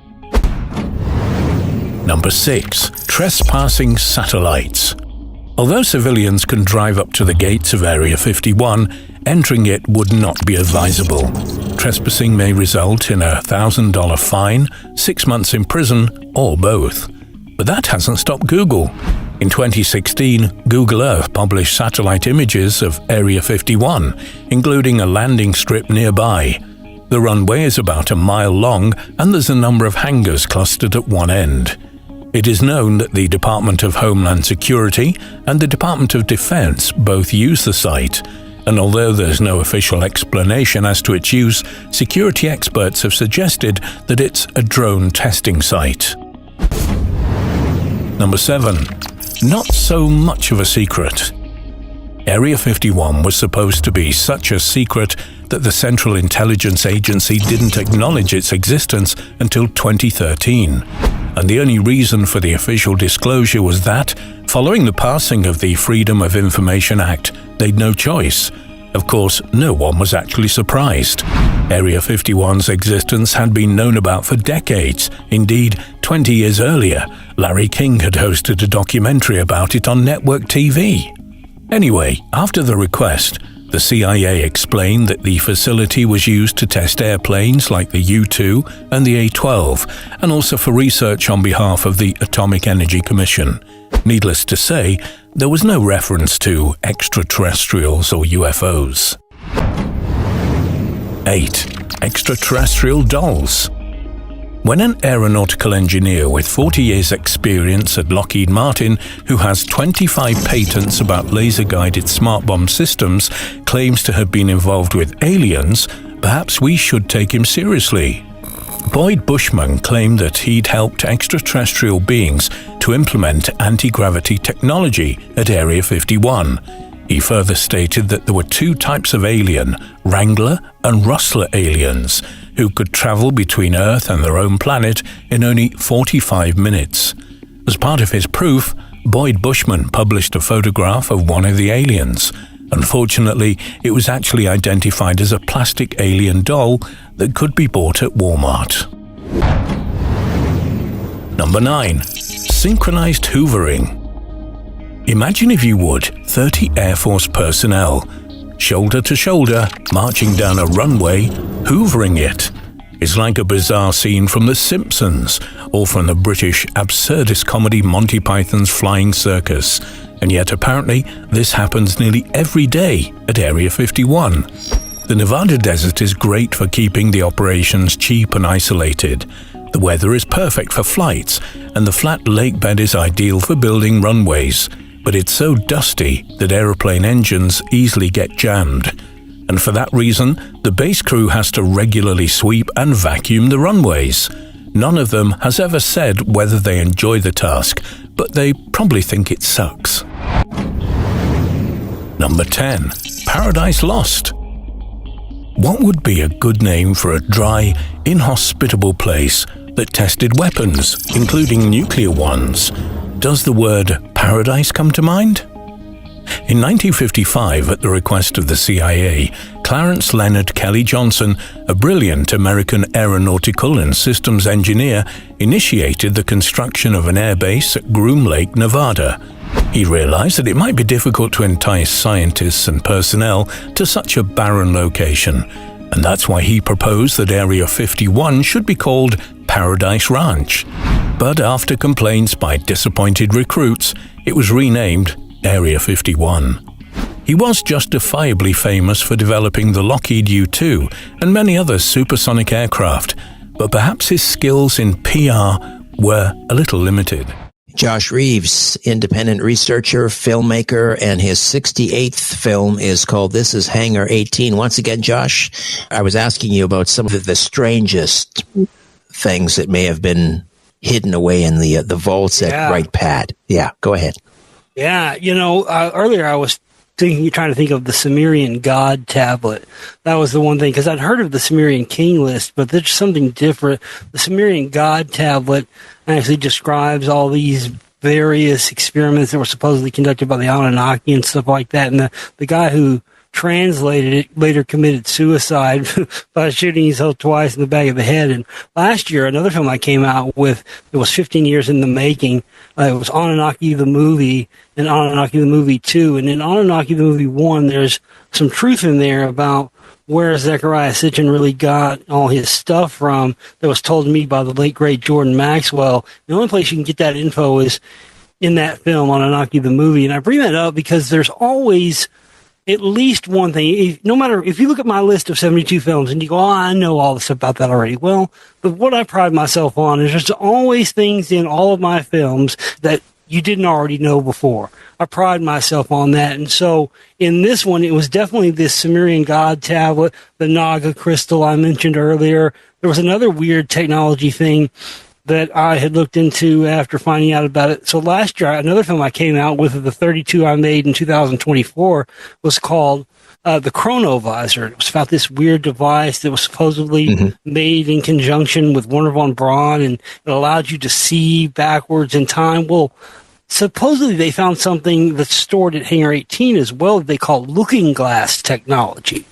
Number 6. Trespassing satellites. Although civilians can drive up to the gates of Area 51, entering it would not be advisable. Trespassing may result in a $1,000 fine, 6 months in prison, or both. But that hasn't stopped Google. In 2016, Google Earth published satellite images of Area 51, including a landing strip nearby. The runway is about a mile long, and there's a number of hangars clustered at one end. It is known that the Department of Homeland Security and the Department of Defense both use the site, and although there's no official explanation as to its use, security experts have suggested that it's a drone testing site. Number 7. Not so much of a secret. Area 51 was supposed to be such a secret that the Central Intelligence Agency didn't acknowledge its existence until 2013. And the only reason for the official disclosure was that, following the passing of the Freedom of Information Act, they'd no choice. Of course, no one was actually surprised. Area 51's existence had been known about for decades. Indeed, 20 years earlier, Larry King had hosted a documentary about it on network TV. Anyway, after the request, the CIA explained that the facility was used to test airplanes like the U-2 and the A-12, and also for research on behalf of the Atomic Energy Commission. Needless to say, there was no reference to extraterrestrials or UFOs. 8. Extraterrestrial dolls. When an aeronautical engineer with 40 years' experience at Lockheed Martin, who has 25 patents about laser-guided smart bomb systems, claims to have been involved with aliens, perhaps we should take him seriously. Boyd Bushman claimed that he'd helped extraterrestrial beings to implement anti-gravity technology at Area 51. He further stated that there were 2 types of alien, Wrangler and Rustler aliens, who could travel between Earth and their own planet in only 45 minutes. As part of his proof, Boyd Bushman published a photograph of one of the aliens. Unfortunately, it was actually identified as a plastic alien doll that could be bought at Walmart. Number 9. Synchronized hoovering. Imagine, if you would, 30 Air Force personnel, shoulder to shoulder, marching down a runway, hoovering it. It's like a bizarre scene from The Simpsons, or from the British absurdist comedy Monty Python's Flying Circus. And yet apparently this happens nearly every day at Area 51. The Nevada desert is great for keeping the operations cheap and isolated. The weather is perfect for flights, and the flat lake bed is ideal for building runways. But it's so dusty that aeroplane engines easily get jammed. And for that reason, the base crew has to regularly sweep and vacuum the runways. None of them has ever said whether they enjoy the task, but they probably think it sucks. Number 10. Paradise Lost. What would be a good name for a dry, inhospitable place that tested weapons, including nuclear ones? does the word paradise come to mind? In 1955, at the request of the CIA, Clarence Leonard Kelly Johnson, a brilliant American aeronautical and systems engineer, initiated the construction of an airbase at Groom Lake, Nevada. He realized that it might be difficult to entice scientists and personnel to such a barren location, and that's why he proposed that Area 51 should be called Paradise Ranch. But after complaints by disappointed recruits, it was renamed Area 51. He was justifiably famous for developing the Lockheed U-2 and many other supersonic aircraft, but perhaps his skills in PR were a little limited. Josh Reeves, independent researcher, filmmaker, and his 68th film is called This Is Hangar 18. Once again, Josh, I was asking you about some of the strangest things that may have been hidden away in the vaults at Wright Pad. Yeah, go ahead. Yeah, earlier I was trying to think of the Sumerian God tablet. That was the one thing, because I'd heard of the Sumerian king list, but there's something different. The Sumerian God tablet actually describes all these various experiments that were supposedly conducted by the Anunnaki and stuff like that. And the guy who translated it later committed suicide by shooting himself twice in the back of the head. And last year, another film I came out with, it was 15 years in the making. It was Anunnaki the movie and Anunnaki the movie 2. And in Anunnaki the movie 1, there's some truth in there about where Zecharia Sitchin really got all his stuff from that was told to me by the late, great Jordan Maxwell. The only place you can get that info is in that film, Anunnaki the movie. And I bring that up because there's always at least one thing. No matter if you look at my list of 72 films and you go, I know all this about that already. Well, but what I pride myself on is there's always things in all of my films that you didn't already know before. I pride myself on that. And so in this one, it was definitely this Sumerian God tablet, the Naga crystal I mentioned earlier. There was another weird technology thing that I had looked into after finding out about it. So last year, another film I came out with, the 32 I made in 2024, was called the Chronovisor. It was about this weird device that was supposedly made in conjunction with Werner von Braun, and it allowed you to see backwards in time. Well, supposedly they found something that's stored at Hangar 18 as well that they call looking glass technology,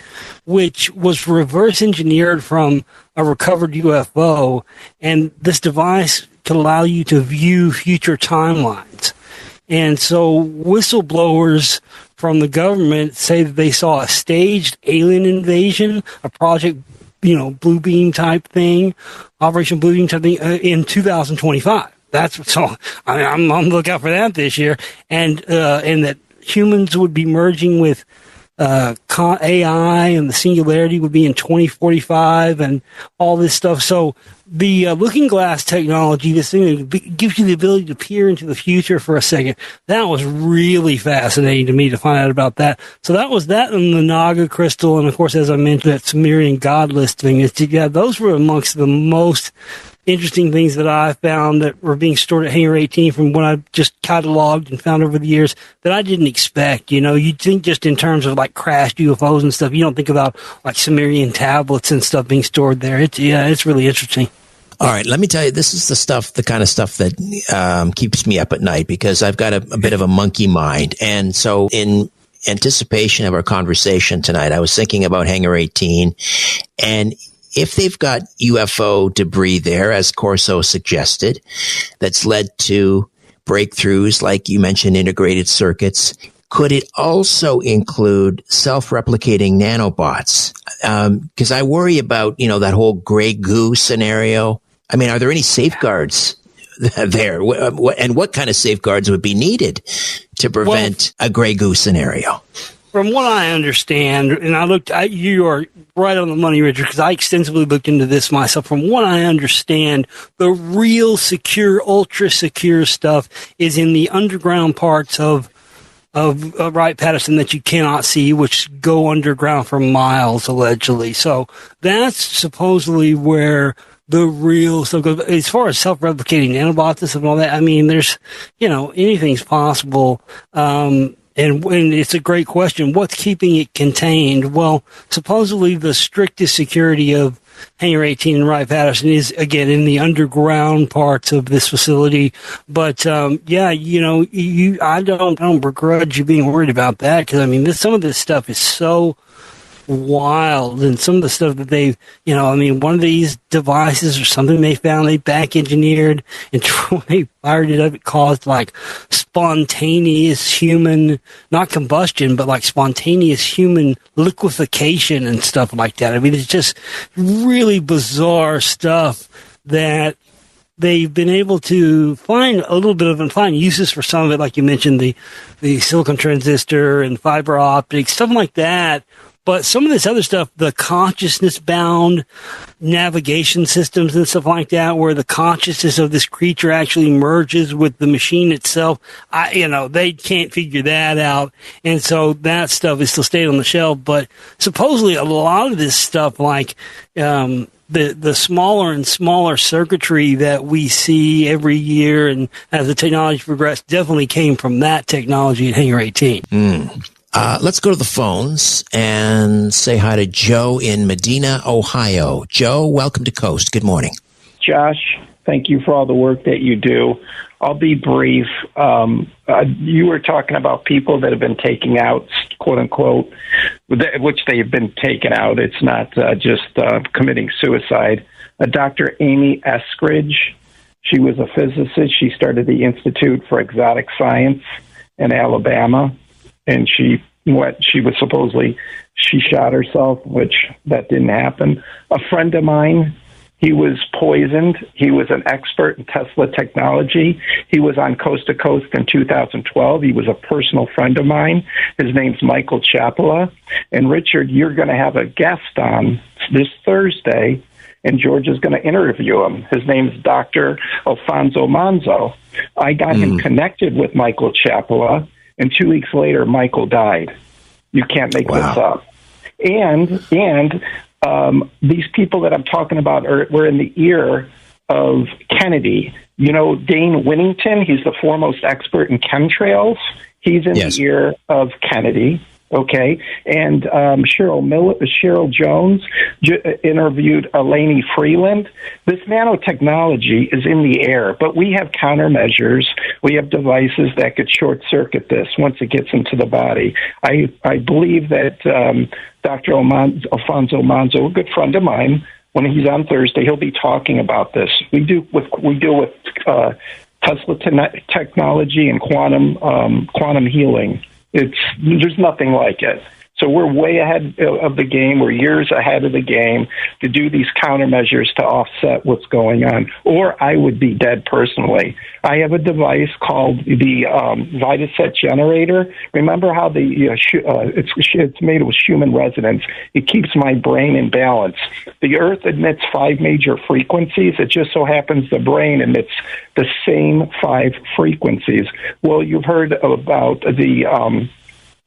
which was reverse engineered from a recovered UFO. And this device could allow you to view future timelines. And so whistleblowers from the government say that they saw a staged alien invasion, a Project Blue Beam type thing, Operation Blue Beam type thing, in 2025. I'm on the lookout for that this year, and that humans would be merging with AI, and the singularity would be in 2045, and all this stuff. So the looking glass technology, this thing that gives you the ability to peer into the future for a second, that was really fascinating to me to find out about that. So that was that, and the Naga crystal, and of course, as I mentioned, that Sumerian God list thing. Those were amongst the most interesting things that I found that were being stored at Hangar 18 from what I've just cataloged and found over the years that I didn't expect. You'd think just in terms of like crashed UFOs and stuff. You don't think about like Sumerian tablets and stuff being stored there. It's really interesting. All right, let me tell you, this is the kind of stuff that keeps me up at night, because I've got a bit of a monkey mind. And so in anticipation of our conversation tonight, I was thinking about Hangar 18, and if they've got UFO debris there, as Corso suggested, that's led to breakthroughs, like you mentioned, integrated circuits, could it also include self-replicating nanobots? Because I worry about, that whole gray goo scenario. I mean, are there any safeguards there? And what kind of safeguards would be needed to prevent a gray goo scenario? From what I understand, and you are right on the money, Richard, because I extensively looked into this myself. From what I understand, the real secure, ultra secure stuff is in the underground parts of Wright-Patterson that you cannot see, which go underground for miles, allegedly. So that's supposedly where the real stuff goes. As far as self-replicating nanobots and all that, I mean, there's, anything's possible. And it's a great question. What's keeping it contained? Well, supposedly the strictest security of Hangar 18 and Wright-Patterson is, again, in the underground parts of this facility. But, I don't begrudge you being worried about that, because, I mean, some of this stuff is so wild, and some of the stuff that they've, one of these devices or something they found, they back engineered, and when they fired it up, it caused like spontaneous human, not combustion, but like spontaneous human liquefaction and stuff like that. I mean, it's just really bizarre stuff that they've been able to find a little bit of, and find uses for some of it, like you mentioned, the silicon transistor and fiber optics, stuff like that. But some of this other stuff, the consciousness-bound navigation systems and stuff like that, where the consciousness of this creature actually merges with the machine itself, they can't figure that out. And so that stuff is still staying on the shelf. But supposedly a lot of this stuff, like the smaller and smaller circuitry that we see every year, and as the technology progressed, definitely came from that technology at Hangar 18. Let's go to the phones and say hi to Joe in Medina, Ohio. Joe, welcome to Coast. Good morning. Josh, thank you for all the work that you do. I'll be brief. You were talking about people that have been taking out, quote unquote, which they've been taken out. It's not just committing suicide. Dr. Amy Eskridge, she was a physicist. She started the Institute for Exotic Science in Alabama. And she shot herself, which that didn't happen. A friend of mine, he was poisoned. He was an expert in Tesla technology. He was on Coast to Coast in 2012. He was a personal friend of mine. His name's Michael Chapala. And Richard, you're going to have a guest on this Thursday, and George is going to interview him. His name's Dr. Alfonso Manzo. I got him connected with Michael Chapala. And 2 weeks later, Michael died. You can't make this up. And these people that I'm talking about were in the ear of Kennedy. You know, Dane Winnington, he's the foremost expert in chemtrails. He's in the ear of Kennedy. Okay, and Cheryl Jones interviewed Eleni Freeland. This nanotechnology is in the air, but we have countermeasures. We have devices that could short-circuit this once it gets into the body. I believe that Dr. Alfonso Manzo, a good friend of mine, when he's on Thursday, he'll be talking about this. We deal with Tesla technology and quantum healing. There's nothing like it. So we're way ahead of the game. We're years ahead of the game to do these countermeasures to offset what's going on. Or I would be dead personally. I have a device called the Vitaset generator. Remember how it's made with human resonance. It keeps my brain in balance. The Earth emits 5 major frequencies. It just so happens the brain emits the same 5 frequencies. Well, you've heard about the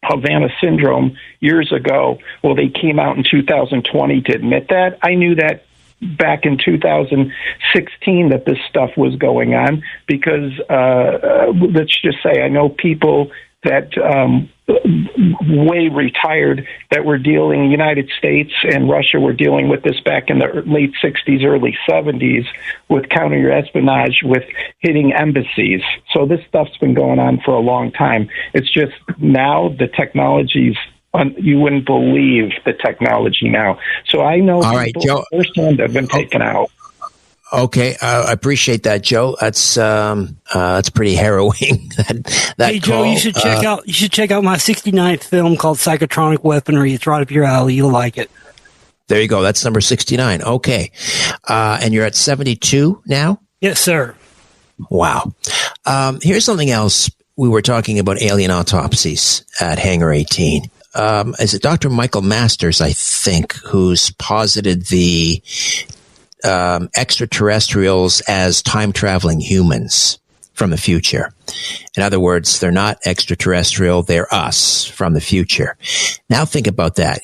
Havana syndrome years ago. Well, they came out in 2020 to admit that. I knew that back in 2016 that this stuff was going on because, let's just say, I know people that way retired that were dealing, United States and Russia were dealing with this back in the late 60s, early 70s with counter-espionage, with hitting embassies. So this stuff's been going on for a long time. It's just now the technology's, you wouldn't believe the technology now. So I know people Joe, firsthand have been taken out. Okay, I appreciate that, Joe. That's pretty harrowing. Hey, Joe, call. You should check out my 69th film called Psychotronic Weaponry. It's right up your alley. You'll like it. There you go. That's number 69. Okay, and you're at 72 now? Yes, sir. Wow. Here's something else. We were talking about alien autopsies at Hangar 18. Is it Dr. Michael Masters, I think, who's posited the extraterrestrials as time-traveling humans from the future. In other words, they're not extraterrestrial, they're us from the future. Now think about that,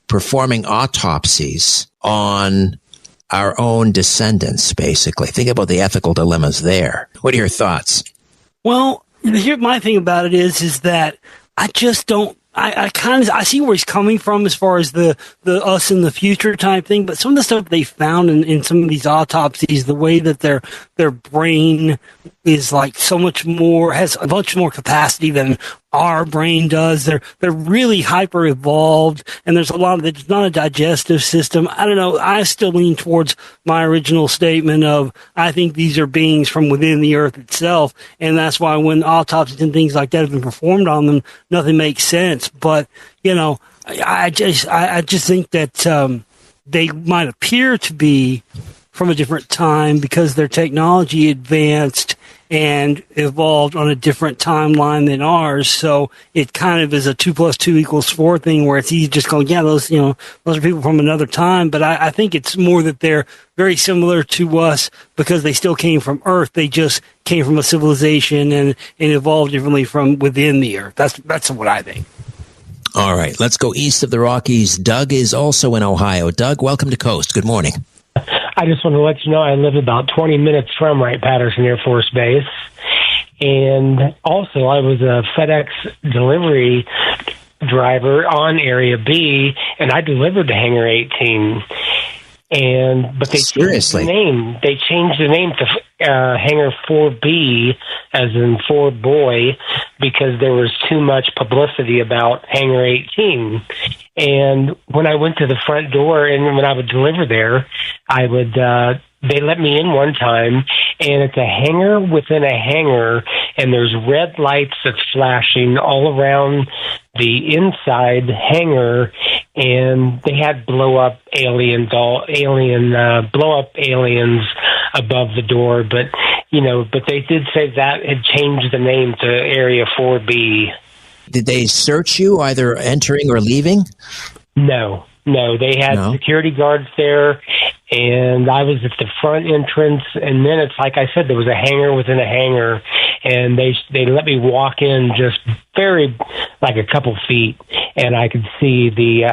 performing autopsies on our own descendants, basically. Think about the ethical dilemmas there. What are your thoughts? Well, Here, my thing about it is that I just don't. I see where he's coming from as far as the us in the future type thing, but some of the stuff they found in some of these autopsies, the way that their brain is like so much more, has a much more capacity than our brain does. They're really hyper evolved, and there's it's not a digestive system. I don't know. I still lean towards my original statement of I think these are beings from within the earth itself, and that's why when autopsies and things like that have been performed on them, nothing makes sense. But I just think that they might appear to be from a different time because their technology advanced and evolved on a different timeline than ours. So it kind of is a 2 + 2 = 4 thing where it's easy just going, yeah, those are people from another time. But I think it's more that they're very similar to us because they still came from Earth. They just came from a civilization and evolved differently from within the Earth. That's what I think. All right, let's go east of the Rockies. Doug is also in Ohio. Doug, welcome to Coast. Good morning. I just want to let you know I live about 20 minutes from Wright-Patterson Air Force Base. And also I was a FedEx delivery driver on Area B, and I delivered to Hangar 18. But they changed the name. They changed the name to Hangar 4B, as in 4 boy, because there was too much publicity about Hangar 18. And when I went to the front door and when I would deliver there, they let me in one time, and it's a hangar within a hangar, and there's red lights that's flashing all around the inside hangar, and they had blow up aliens above the door, but they did say that had changed the name to Area 4B. Did they search you, either entering or leaving? No, they had security guards there, and I was at the front entrance, and then it's like I said, there was a hangar within a hangar, and they let me walk in just very, like a couple feet, and I could see the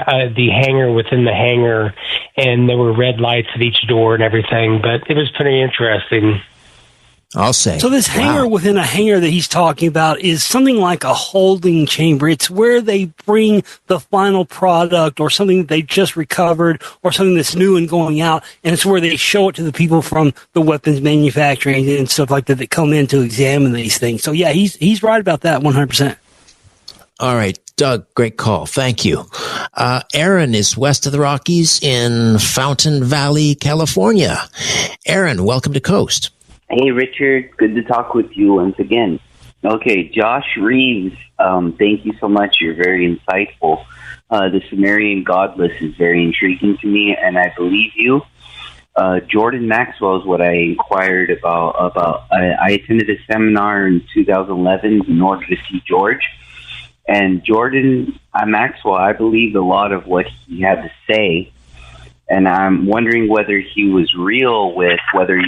hangar within the hangar, and there were red lights at each door and everything, but it was pretty interesting. I'll say. So this hangar within a hangar that he's talking about is something like a holding chamber. It's where they bring the final product or something that they just recovered or something that's new and going out, and it's where they show it to the people from the weapons manufacturing and stuff like that come in to examine these things. So yeah, he's right about that 100%. All right, Doug, great call. Thank you. Aaron is west of the Rockies in Fountain Valley, California. Aaron, welcome to Coast. Hey, Richard. Good to talk with you once again. Okay, Josh Reeves, thank you so much. You're very insightful. The Sumerian god list is very intriguing to me, and I believe you. Jordan Maxwell is what I inquired about. I attended a seminar in 2011 in order to see George. And Jordan Maxwell, I believe a lot of what he had to say. And I'm wondering whether he was real with whether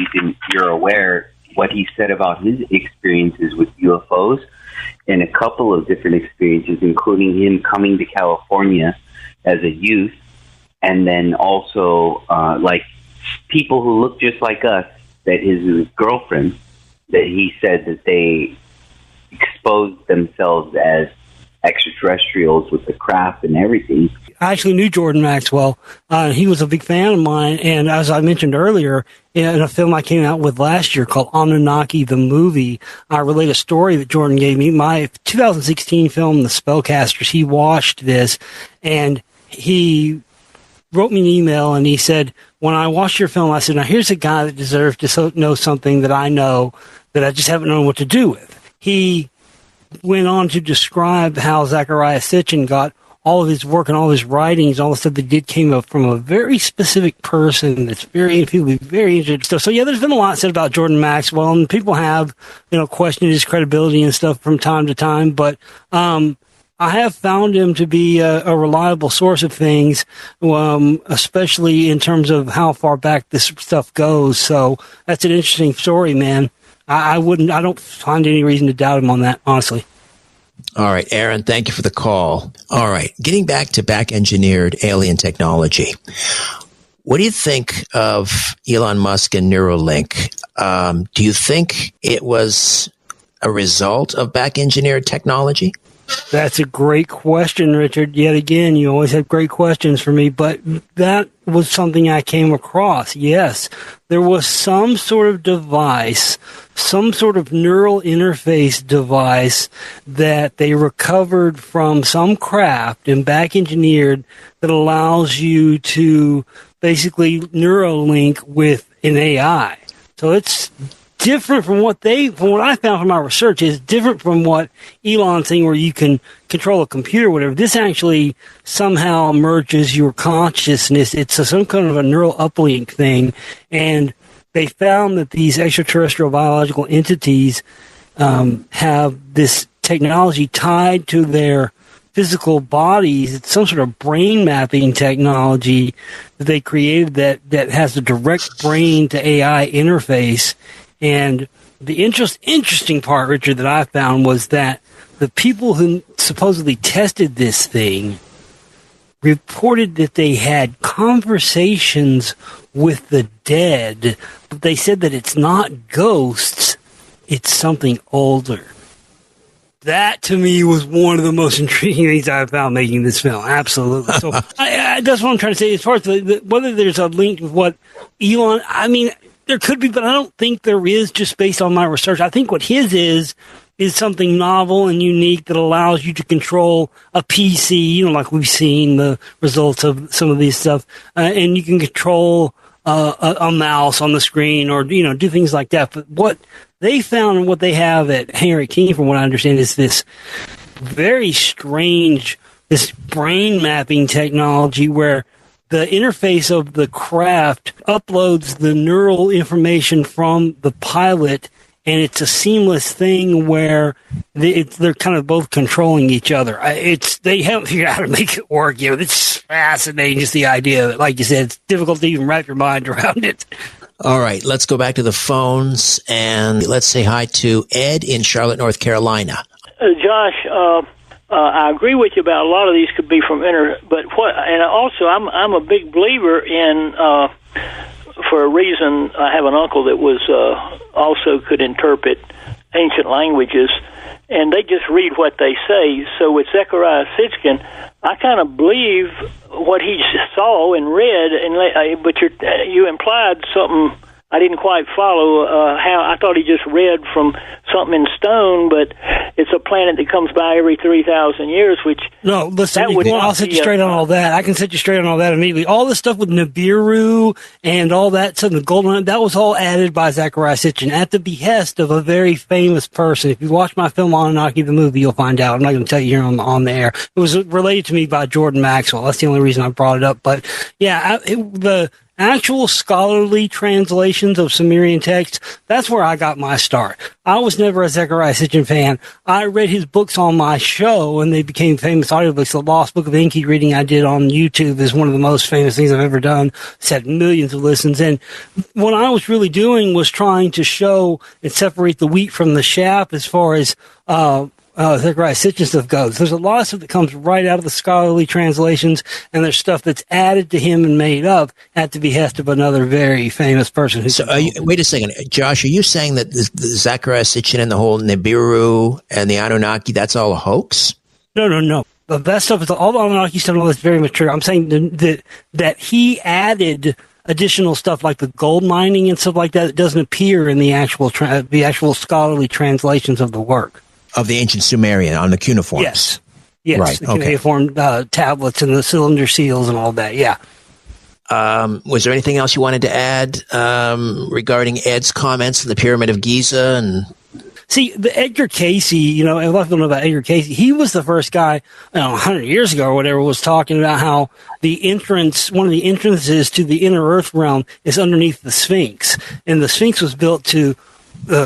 you're aware what he said about his experiences with UFOs and a couple of different experiences, including him coming to California as a youth. And then also like people who look just like us, that his girlfriend, that he said that they exposed themselves as extraterrestrials with the craft and everything. I actually knew Jordan Maxwell. He was a big fan of mine, and as I mentioned earlier, in a film I came out with last year called Anunnaki the Movie, I relate a story that Jordan gave me. My 2016 film, The Spellcasters, he watched this, and he wrote me an email, and he said, when I watched your film, I said, now here's a guy that deserves to know something that I know that I just haven't known what to do with. He went on to describe how Zecharia Sitchin got all of his work and all of his writings, all the stuff that did came up from a very specific person that's very interested. So yeah, there's been a lot said about Jordan Maxwell, and people have, questioned his credibility and stuff from time to time, but I have found him to be a reliable source of things, especially in terms of how far back this stuff goes. So that's an interesting story, man. I don't find any reason to doubt him on that, honestly. All right, Aaron, thank you for the call. All right, getting back to back-engineered alien technology. What do you think of Elon Musk and Neuralink? Do you think it was a result of back-engineered technology? That's a great question, Richard. Yet again, you always have great questions for me, but that was something I came across. Yes, there was some sort of device, some sort of neural interface device that they recovered from some craft and back-engineered that allows you to basically Neuralink with an AI. So it's different from what I found from my research. Is different from what Elon's saying, where you can control a computer or whatever. This actually somehow merges your consciousness. It's some kind of a neural uplink thing, and they found that these extraterrestrial biological entities have this technology tied to their physical bodies. It's some sort of brain mapping technology that they created that has a direct brain to AI interface. And the interesting part, Richard, that I found was that the people who supposedly tested this thing reported that they had conversations with the dead, but they said that it's not ghosts, it's something older. That, to me, was one of the most intriguing things I found making this film. Absolutely. So that's what I'm trying to say. As far as whether there's a link with what Elon, I mean, there could be, but I don't think there is, just based on my research. I think what his is something novel and unique that allows you to control a PC, like we've seen the results of some of these stuff, and you can control a mouse on the screen or, do things like that. But what they found and what they have at Henry King, from what I understand, is this very strange, this brain mapping technology where the interface of the craft uploads the neural information from the pilot, and it's a seamless thing where they're kind of both controlling each other. They haven't figured out how to make it work. It's fascinating, just the idea of it. Like you said, it's difficult to even wrap your mind around it. All right, let's go back to the phones, and let's say hi to Ed in Charlotte, North Carolina. Josh, I agree with you about a lot of these could be from but and also I'm a big believer in, for a reason, I have an uncle that was also could interpret ancient languages, and they just read what they say. So with Zecharia Sitchin, I kind of believe what he saw and read, but you implied something I didn't quite follow. How I thought he just read from something in stone, but it's a planet that comes by every 3,000 years. Which no, listen, I'll set you straight on all that. I can set you straight on all that immediately. All the stuff with Nibiru and all that stuff, the golden, that was all added by Zecharia Sitchin at the behest of a very famous person. If you watch my film Anunnaki the movie, you'll find out. I'm not going to tell you here on the air. It was related to me by Jordan Maxwell. That's the only reason I brought it up. But yeah, the actual scholarly translations of Sumerian texts, that's where I got my start. I was never a Zecharia Sitchin fan. I read his books on my show, and they became famous audiobooks. The Lost Book of Enki reading I did on YouTube is one of the most famous things I've ever done. It's had millions of listens. And what I was really doing was trying to show and separate the wheat from the chaff as far as Zecharia Sitchin stuff goes. There's a lot of stuff that comes right out of the scholarly translations, and there's stuff that's added to him and made up at the behest of another very famous person. Wait a second, Josh, are you saying that the Zecharia Sitchin and the whole Nibiru and the Anunnaki, that's all a hoax? No. That stuff is all the Anunnaki stuff. All that's very mature. I'm saying that he added additional stuff like the gold mining and stuff like that. It doesn't appear in the actual scholarly translations of the work. Of the ancient Sumerian on the cuneiforms. Yes, right, the cuneiform tablets and the cylinder seals and all that, yeah. Was there anything else you wanted to add regarding Ed's comments on the Pyramid of Giza? See, the Edgar Casey, a lot of people know about Edgar Casey. He was the first guy, 100 years ago or whatever, was talking about how one of the entrances to the inner earth realm is underneath the Sphinx. And the Sphinx was built to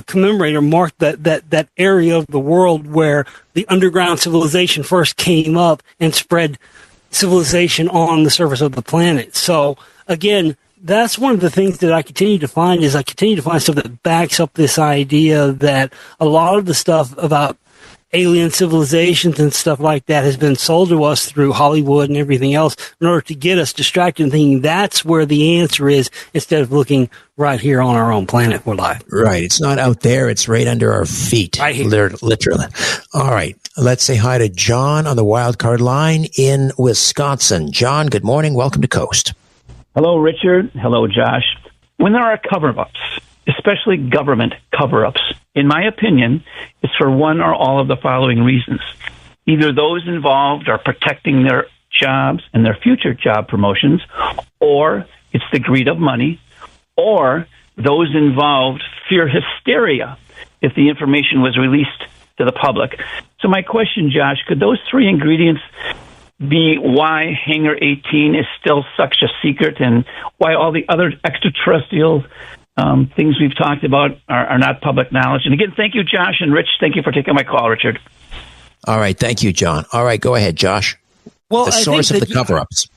commemorate or mark that area of the world where the underground civilization first came up and spread civilization on the surface of the planet. So again, that's one of the things that I continue to find stuff that backs up this idea that a lot of the stuff about alien civilizations and stuff like that has been sold to us through Hollywood and everything else in order to get us distracted and thinking that's where the answer is instead of looking right here on our own planet for life. Right. It's not out there. It's right under our feet. Literally. All right. Let's say hi to John on the wild card line in Wisconsin. John, good morning. Welcome to Coast. Hello, Richard. Hello, Josh. When there are cover-ups, especially government cover-ups, in my opinion, it's for one or all of the following reasons. Either those involved are protecting their jobs and their future job promotions, or it's the greed of money, or those involved fear hysteria if the information was released to the public. So my question, Josh, could those three ingredients be why Hangar 18 is still such a secret and why all the other extraterrestrial things we've talked about are not public knowledge? And again, thank you, Josh and Rich. Thank you for taking my call, Richard. All right. Thank you, John. All right. Go ahead, Josh. Well, the source of the cover-ups.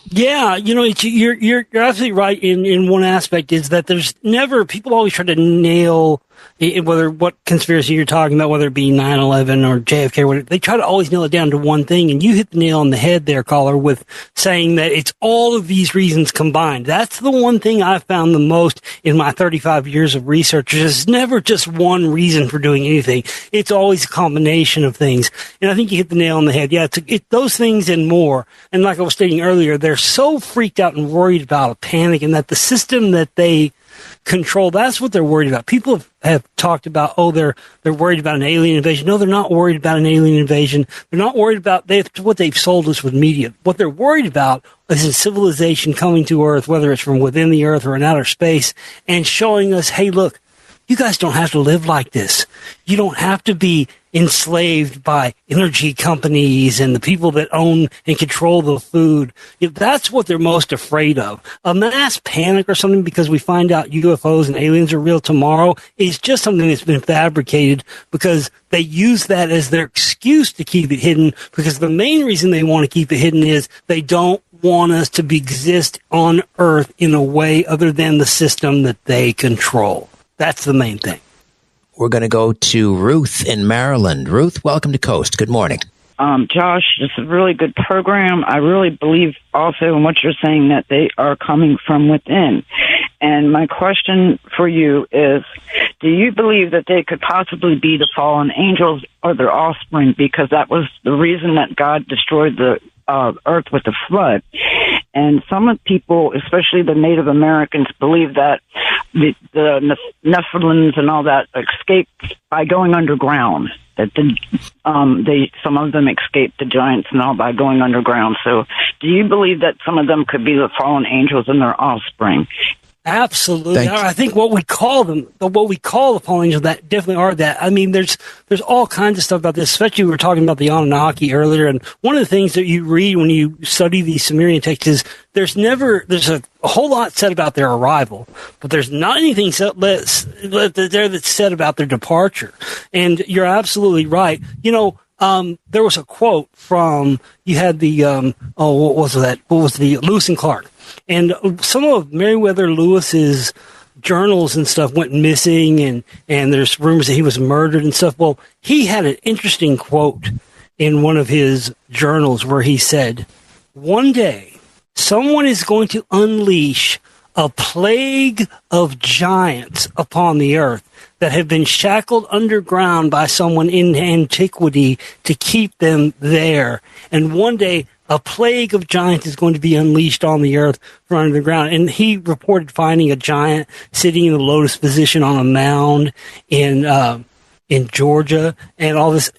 Yeah, you're absolutely right in one aspect is that there's never, people always try to nail whether what conspiracy you're talking about, whether it be 9/11 or JFK, or whatever, they try to always nail it down to one thing. And you hit the nail on the head there, caller, with saying that it's all of these reasons combined. That's the one thing I've found the most in my 35 years of research. There's never just one reason for doing anything. It's always a combination of things. And I think you hit the nail on the head. Yeah, it's those things and more. And like I was stating earlier, they're so freaked out and worried about a panic and that the system that they control, that's what they're worried about. People have talked about, they're worried about an alien invasion. No, they're not worried about an alien invasion. They're not worried about what they've sold us with media. What they're worried about is a civilization coming to Earth, whether it's from within the Earth or in outer space, and showing us, hey, look, you guys don't have to live like this. You don't have to be enslaved by energy companies and the people that own and control the food. That's what they're most afraid of. A mass panic or something because we find out UFOs and aliens are real tomorrow is just something that's been fabricated because they use that as their excuse to keep it hidden, because the main reason they want to keep it hidden is they don't want us to exist on Earth in a way other than the system that they control. That's the main thing. We're going to go to Ruth in Maryland. Ruth, welcome to Coast. Good morning. Josh, it's a really good program. I really believe also in what you're saying that they are coming from within. And my question for you is, do you believe that they could possibly be the fallen angels or their offspring? Because that was the reason that God destroyed the earth with the flood. And some people, especially the Native Americans, believe that the Nephilims and all that escaped by going underground. That some of them escaped the giants and all by going underground. So, do you believe that some of them could be the fallen angels and their offspring? Absolutely. I think what we call the fallen angels, that definitely are that. I mean, there's all kinds of stuff about this, especially we were talking about the Anunnaki earlier. And one of the things that you read when you study the Sumerian texts is there's a whole lot said about their arrival, but there's not anything there that's said about their departure. And you're absolutely right. There was a quote from, you had the, what was that? What was the Lewis and Clark? And some of Meriwether Lewis's journals and stuff went missing, and there's rumors that he was murdered and stuff. Well, he had an interesting quote in one of his journals where he said, one day, someone is going to unleash a plague of giants upon the earth that have been shackled underground by someone in antiquity to keep them there. And one day, a plague of giants is going to be unleashed on the earth from under the ground. And he reported finding a giant sitting in the lotus position on a mound in Georgia, and all this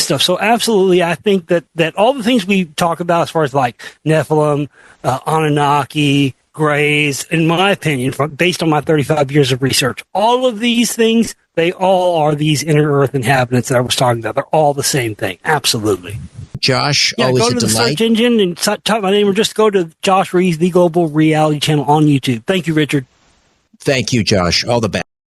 stuff. So absolutely, I think that all the things we talk about as far as like Nephilim, Anunnaki, Greys, in my opinion, based on my 35 years of research, all of these things, they all are these inner earth inhabitants that I was talking about. They're all the same thing. Absolutely. Josh, always a delight. Go to the search engine and type my name, or just go to Josh Reeves, the Global Reality Channel on YouTube. Thank you, Richard. Thank you, Josh. All the best.